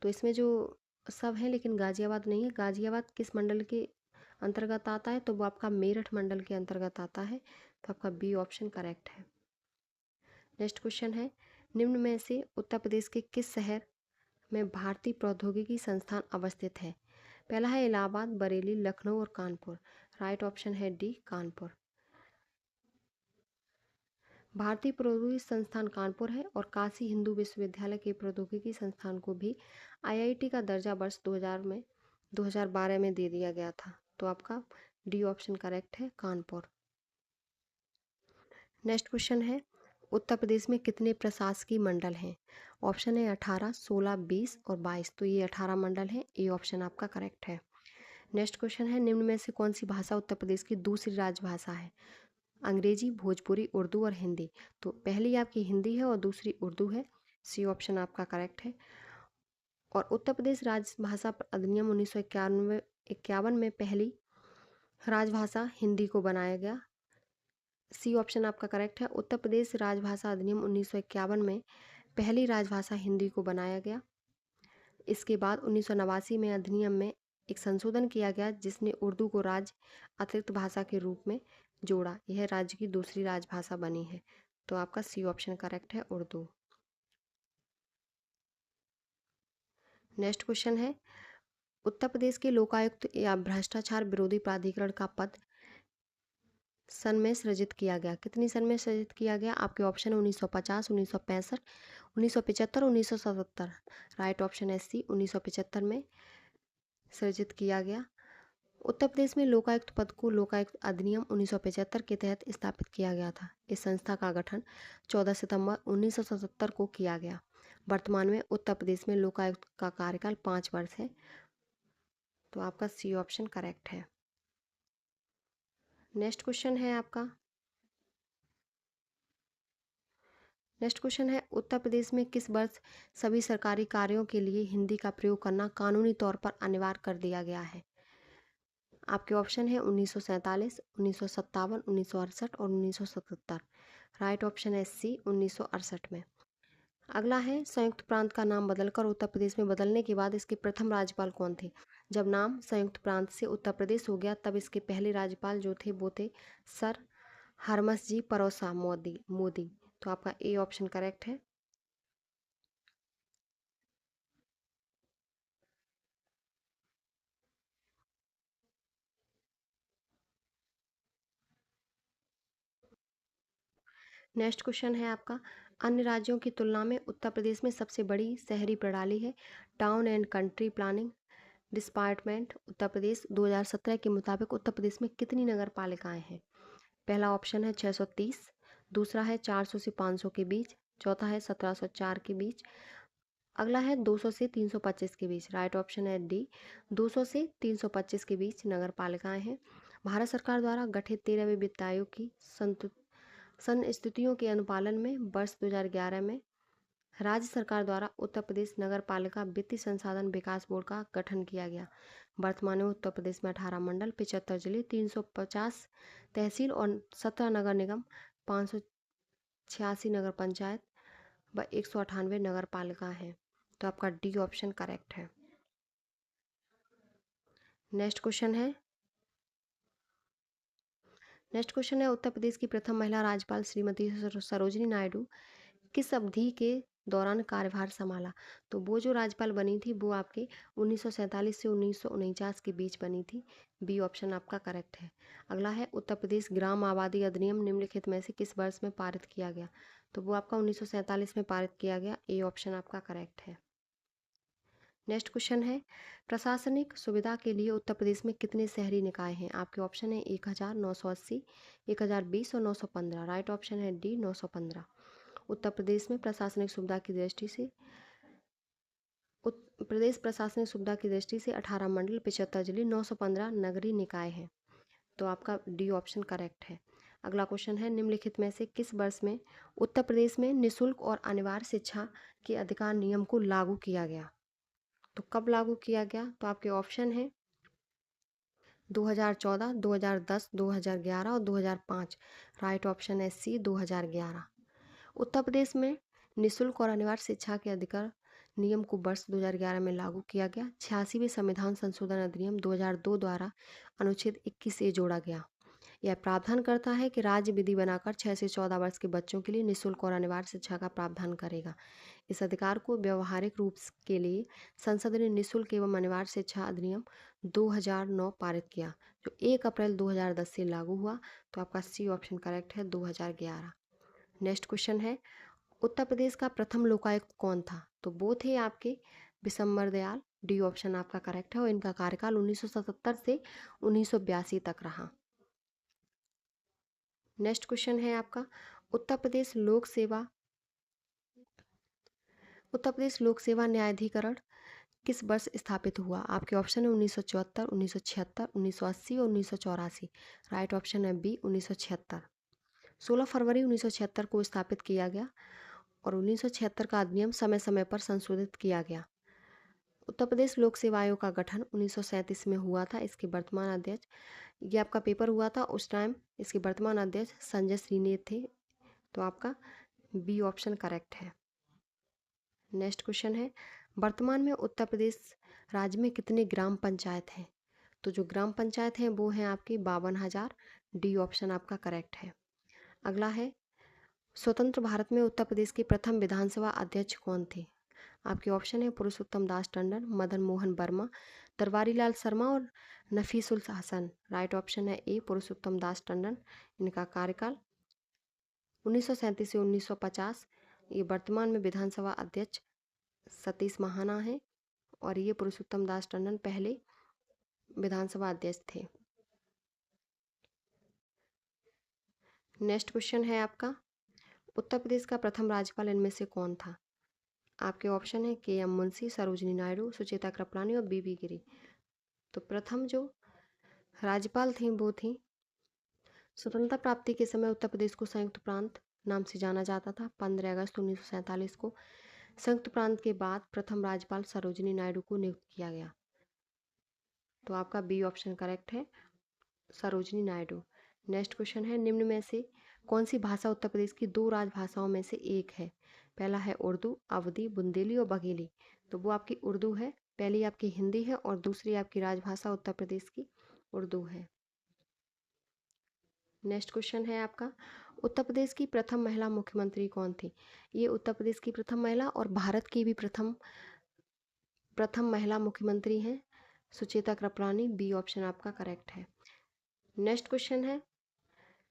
तो इसमें जो सब हैं लेकिन गाजियाबाद नहीं है। गाजियाबाद किस मंडल के अंतर्गत आता है? तो वो आपका मेरठ मंडल के अंतर्गत आता है। तो आपका बी ऑप्शन करेक्ट है। नेक्स्ट क्वेश्चन है, निम्न में से उत्तर प्रदेश के किस शहर में भारतीय प्रौद्योगिकी संस्थान अवस्थित है? पहला है इलाहाबाद, बरेली, लखनऊ और कानपुर। राइट ऑप्शन है डी, कानपुर। भारतीय प्रौद्योगिकी संस्थान कानपुर है और काशी हिंदू विश्वविद्यालय के प्रौद्योगिकी संस्थान को भी आईआईटी का दर्जा वर्ष 2012 में दे दिया गया था। तो आपका डी ऑप्शन करेक्ट है, कानपुर। नेक्स्ट क्वेश्चन है, उत्तर प्रदेश में कितने प्रशासकीय मंडल हैं? ऑप्शन है 18, 16, 20 और 22। तो ये 18 मंडल हैं। ए ऑप्शन आपका करेक्ट है। नेक्स्ट क्वेश्चन है, निम्न में से कौन सी भाषा उत्तर प्रदेश की दूसरी राजभाषा है? अंग्रेजी, भोजपुरी, उर्दू और हिंदी। तो पहली आपकी हिंदी है और दूसरी उर्दू है। सी ऑप्शन आपका करेक्ट है। और उत्तर प्रदेश राजभाषा अधिनियम 1951 में पहली राजभाषा हिंदी को बनाया गया। सी ऑप्शन आपका करेक्ट है। उत्तर प्रदेश राजभाषा अधिनियम 1951 में पहली राजभाषा हिंदी को बनाया गया। इसके बाद 1989 में अधिनियम में एक संशोधन किया गया जिसने उर्दू को राज्य अतिरिक्त भाषा के रूप में जोड़ा। यह राज्य की दूसरी राजभाषा बनी है। तो आपका सी ऑप्शन करेक्ट है, उर्दू। नेक्स्ट क्वेश्चन है, उत्तर प्रदेश के लोकायुक्त या भ्रष्टाचार विरोधी प्राधिकरण का पद सन में सृजित किया गया? कितनी सन में सृजित किया गया? आपके ऑप्शन है 1950, 1965, 1975, 1977। राइट ऑप्शन है सी, 1975 में सृजित किया गया। उत्तर प्रदेश में लोकायुक्त पद को लोकायुक्त अधिनियम 1975 के तहत स्थापित किया गया था। इस संस्था का गठन 14 सितंबर 1977 को किया गया। वर्तमान में उत्तर प्रदेश में लोकायुक्त का कार्यकाल 5 वर्ष है। तो आपका सी ऑप्शन करेक्ट है। नेक्स्ट क्वेश्चन है आपका, नेक्स्ट क्वेश्चन है, उत्तर प्रदेश में किस वर्ष सभी सरकारी कार्यों के लिए हिंदी का प्रयोग करना कानूनी तौर पर अनिवार्य कर दिया गया है? आपके ऑप्शन है 1947, 1957, 1968 और 1977। राइट ऑप्शन है सी, 1968 में। अगला है, संयुक्त प्रांत का नाम बदलकर उत्तर प्रदेश में बदलने के बाद इसके प्रथम राज्यपाल कौन थे? जब नाम संयुक्त प्रांत से उत्तर प्रदेश हो गया तब इसके पहले राज्यपाल जो थे वो थे सर हरमस परोसा मोदी। तो आपका ए ऑप्शन करेक्ट है। नेक्स्ट क्वेश्चन है आपका, अन्य राज्यों की तुलना में उत्तर प्रदेश में सबसे बड़ी शहरी प्रणाली है town and country planning department. Uttar Pradesh 2017 के मुताबिक उत्तर प्रदेश में कितनी नगर पालिकाएं हैं? पहला ऑप्शन है 630, दूसरा है 400 से 500 के बीच, चौथा है 1704 के बीच, अगला है 200 से 325 के बीच। राइट ऑप्शन है डी, 200 से 325 के बीच नगर पालिकाएं हैं। भारत सरकार द्वारा गठित 13वें वित्त आयोग की संस्थितियों के अनुपालन में वर्ष 2011 में राज्य सरकार द्वारा उत्तर प्रदेश नगर पालिका वित्तीय संसाधन विकास बोर्ड का गठन किया गया। वर्तमान में उत्तर प्रदेश में 18 मंडल, 75 जिले, 350 तहसील और 17 नगर निगम, 586 नगर पंचायत व 198 नगर पालिका हैं। तो आपका डी ऑप्शन करेक्ट है। नेक्स्ट क्वेश्चन है, उत्तर प्रदेश की प्रथम महिला राज्यपाल श्रीमती सरोजिनी नायडू किस अवधि के दौरान कार्यभार संभाला? तो वो जो राज्यपाल बनी थी वो आपके 1947 से 1949 के बीच बनी थी। बी ऑप्शन आपका करेक्ट है। अगला है, उत्तर प्रदेश ग्राम आबादी अधिनियम निम्नलिखित में से किस वर्ष में पारित किया गया? तो वो आपका 1947 में पारित किया गया। ए ऑप्शन आपका करेक्ट है। नेक्स्ट क्वेश्चन है, प्रशासनिक सुविधा के लिए उत्तर प्रदेश में कितने शहरी निकाय हैं? आपके ऑप्शन है 1980, 1020 और 915। राइट ऑप्शन है डी 915। उत्तर प्रदेश में प्रशासनिक सुविधा की दृष्टि से प्रदेश प्रशासनिक सुविधा की दृष्टि से 18 मंडल, 75 जिले, 915 नगरीय निकाय हैं। तो आपका डी ऑप्शन करेक्ट है। अगला क्वेश्चन है, निम्नलिखित में से किस वर्ष में उत्तर प्रदेश में निःशुल्क और अनिवार्य शिक्षा के अधिकार नियम को लागू किया गया? तो कब लागू किया गया? तो आपके ऑप्शन है 2014, 2010, 2011 और 2005। राइट ऑप्शन है सी 2011। उत्तर प्रदेश में निःशुल्क और अनिवार्य शिक्षा के अधिकार नियम को वर्ष 2011 में लागू किया गया। 86वें संविधान संशोधन अधिनियम 2002 द्वारा अनुच्छेद 21 ए जोड़ा गया। यह प्रावधान करता है कि राज्य विधि बनाकर 6 से 14 वर्ष के बच्चों के लिए निःशुल्क और अनिवार्य शिक्षा का प्रावधान करेगा। इस अधिकार को व्यवहारिक रूप के लिए संसद ने निःशुल्क एवं अनिवार्य शिक्षा अधिनियम 2009 पारित किया, जो 1 अप्रैल 2010 से लागू हुआ। तो आपका सी ऑप्शन करेक्ट है, 2011। नेक्स्ट क्वेश्चन है, उत्तर प्रदेश का प्रथम लोकायुक्त कौन था? तो वो थे आपके बिशंबर दयाल। डी ऑप्शन आपका करेक्ट है और इनका कार्यकाल 1977 से 1982 तक रहा। नेक्स्ट क्वेश्चन है आपका, उत्तर प्रदेश लोक सेवा न्यायाधिकरण किस वर्ष स्थापित हुआ? आपके ऑप्शन है 1974, 1976, 1980 और 1984। राइट ऑप्शन है बी 1976। 16 फरवरी 1976 को स्थापित किया गया और 1976 का अधिनियम समय समय पर संशोधित किया गया। उत्तर प्रदेश लोक सेवा आयोग का गठन 1937 में हुआ था। इसके वर्तमान अध्यक्ष, ये आपका पेपर हुआ था उस टाइम, इसके वर्तमान अध्यक्ष संजय श्रीनेत थे। तो आपका बी ऑप्शन करेक्ट है। नेक्स्ट क्वेश्चन है, वर्तमान में उत्तर प्रदेश राज्य में कितने ग्राम पंचायत हैं? तो जो ग्राम पंचायत हैं वो हैं आपकी 52,000। डी ऑप्शन आपका करेक्ट है। अगला है, स्वतंत्र भारत में उत्तर प्रदेश के प्रथम विधानसभा अध्यक्ष कौन थे? आपके ऑप्शन है पुरुषोत्तम दास टंडन, मदन मोहन वर्मा, दरबारी लाल शर्मा और नफीसुल हसन। राइट ऑप्शन है ए पुरुषोत्तम दास टंडन। इनका कार्यकाल 1937 से 1950। ये वर्तमान में विधानसभा अध्यक्ष सतीश महाना है और ये पुरुषोत्तम दास टंडन पहले विधानसभा अध्यक्ष थे। नेक्स्ट क्वेश्चन है आपका, उत्तर प्रदेश का प्रथम राज्यपाल इनमें से कौन था? आपके ऑप्शन है के एम मुंशी, सरोजिनी नायडू, सुचेता कृपलानी और बीबी गिरी। तो प्रथम जो राज्यपाल थी वो थी, स्वतंत्रता प्राप्ति के समय उत्तर प्रदेश को संयुक्त प्रांत नाम से जाना जाता था। 15 अगस्त 1947 को संयुक्त प्रांत के बाद प्रथम राज्यपाल सरोजिनी नायडू को नियुक्त किया गया। तो आपका बी ऑप्शन करेक्ट है, सरोजिनी नायडू। नेक्स्ट क्वेश्चन है, निम्न में से कौन सी भाषा उत्तर प्रदेश की 2 राजभाषाओं में से एक है? पहला है उर्दू, अवधी, बुंदेली और बघेली। तो वो आपकी उर्दू है। पहली आपकी हिंदी है और दूसरी आपकी राजभाषा उत्तर प्रदेश की उर्दू है। नेक्स्ट क्वेश्चन है आपका, उत्तर प्रदेश की प्रथम महिला मुख्यमंत्री कौन थी? ये उत्तर प्रदेश की प्रथम महिला और भारत की भी प्रथम महिला मुख्यमंत्री हैं, सुचेता कृपलानी। बी ऑप्शन आपका करेक्ट है। नेक्स्ट क्वेश्चन है,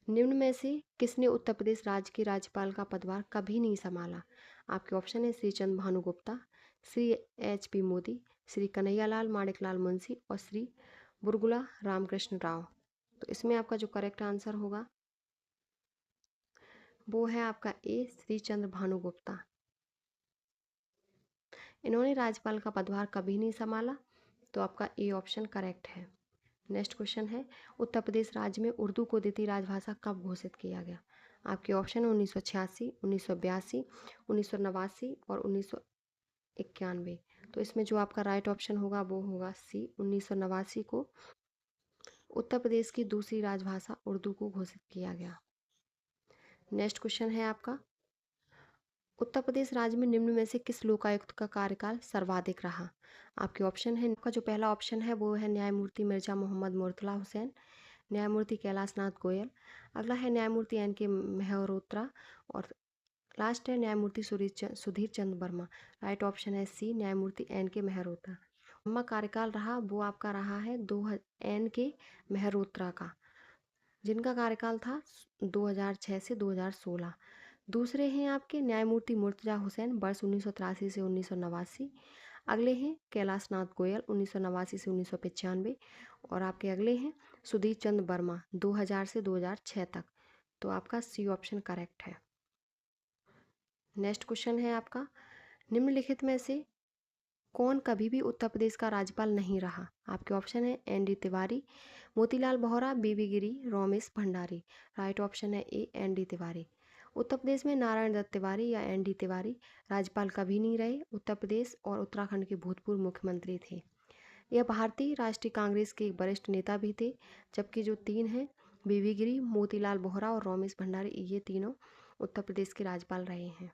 निम्न में से किसने उत्तर प्रदेश राज्य के राज्यपाल का पदभार कभी नहीं संभाला? आपके ऑप्शन है श्री चंद्र भानुगुप्ता, श्री एच पी मोदी, श्री कन्हैयालाल माणिकलाल मुंशी और श्री बुरगुला रामकृष्ण राव। तो इसमें आपका जो करेक्ट आंसर होगा वो है आपका ए श्री चंद्र भानुगुप्ता। इन्होंने राज्यपाल का पदभार कभी नहीं संभाला। तो आपका ए ऑप्शन करेक्ट है। नेक्स्ट क्वेश्चन है, उत्तर प्रदेश राज्य में उर्दू को द्वितीय राजभाषा कब घोषित किया गया? आपके ऑप्शन है 1986, 1982, 1989 और 1991। तो इसमें जो आपका राइट ऑप्शन होगा वो होगा सी 1989 को उत्तर प्रदेश की दूसरी राजभाषा उर्दू को घोषित किया गया। नेक्स्ट क्वेश्चन है आपका, उत्तर प्रदेश राज्य में निम्न में से किस लोकायुक्त का कार्यकाल सर्वाधिक रहा? आपके ऑप्शन है, आपका जो पहला ऑप्शन है वो है न्यायमूर्ति मिर्जा मोहम्मद मुर्तला हुसैन, न्यायमूर्ति कैलाश नाथ गोयल। अगला है न्यायमूर्ति एन के मेहरोत्रा और लास्ट है न्यायमूर्ति सुधीर चंद्र वर्मा। राइट ऑप्शन है सी न्यायमूर्ति एन के मेहरोत्रा। लंबा कार्यकाल रहा वो आपका रहा है एन के मेहरोत्रा का, जिनका कार्यकाल था 2006 से 2016। दूसरे हैं आपके न्यायमूर्ति मुर्तजा हुसैन, वर्ष 1983 से 1989। अगले हैं कैलाश नाथ गोयल 1989 से 1995, और आपके अगले हैं सुधीर चंद्र वर्मा 2000 से 2006 तक। तो आपका सी ऑप्शन करेक्ट है। नेक्स्ट क्वेश्चन है आपका, निम्नलिखित में से कौन कभी भी उत्तर प्रदेश का राज्यपाल नहीं रहा? आपके ऑप्शन है एन डी तिवारी, मोतीलाल वोहरा, बीबी गिरी, रमेश भंडारी। राइट ऑप्शन है A N D Tiwari. Uttar Pradesh में नारायण दत्त तिवारी या एन डी तिवारी राज्यपाल कभी नहीं रहे। उत्तर प्रदेश और उत्तराखंड के भूतपूर्व मुख्यमंत्री थे। यह भारतीय राष्ट्रीय कांग्रेस के एक वरिष्ठ नेता भी थे। जबकि जो तीन हैं, बीबी गिरी, मोतीलाल वोहरा और रमेश भंडारी, ये तीनों उत्तर प्रदेश के राज्यपाल रहे हैं।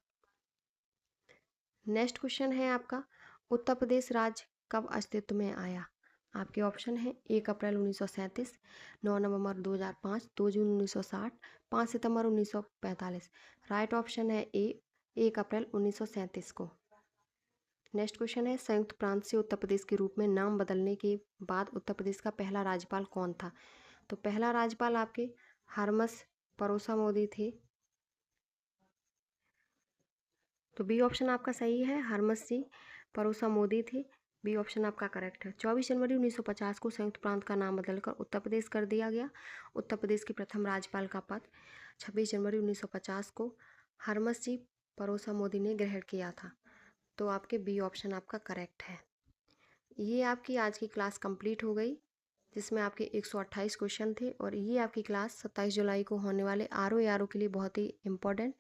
नेक्स्ट क्वेश्चन है आपका, उत्तर प्रदेश राज्य कब अस्तित्व में आया? आपके ऑप्शन है 1 अप्रैल 1937, 9 नवंबर 2005, 2 जून 1960, 5 सितंबर 1945। राइट ऑप्शन है ए 1 अप्रैल 1937 को। नेक्स्ट क्वेश्चन है, संयुक्त प्रांत से उत्तर प्रदेश के रूप में नाम बदलने के बाद उत्तर प्रदेश का पहला राज्यपाल कौन था? तो पहला राज्यपाल आपके हरमस परोसा मोदी थे। तो बी ऑप्शन आपका सही है, हरमस सिंह परोसा मोदी थे। बी ऑप्शन आपका करेक्ट है। 24 जनवरी 1950 को संयुक्त प्रांत का नाम बदलकर उत्तर प्रदेश कर दिया गया। उत्तर प्रदेश के प्रथम राज्यपाल का पद 26 जनवरी 1950 को हरमस सिंह परोसा मोदी ने ग्रहण किया था। तो आपके बी ऑप्शन आपका करेक्ट है। ये आपकी आज की क्लास कंप्लीट हो गई, जिसमें आपके 128 क्वेश्चन थे, और ये आपकी क्लास 27 जुलाई को होने वाले आर के लिए बहुत ही इम्पोर्टेंट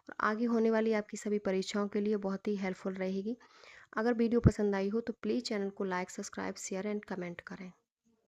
और आगे होने वाली आपकी सभी परीक्षाओं के लिए बहुत ही हेल्पफुल रहेगी। अगर वीडियो पसंद आई हो तो प्लीज़ चैनल को like, subscribe, share and comment करें।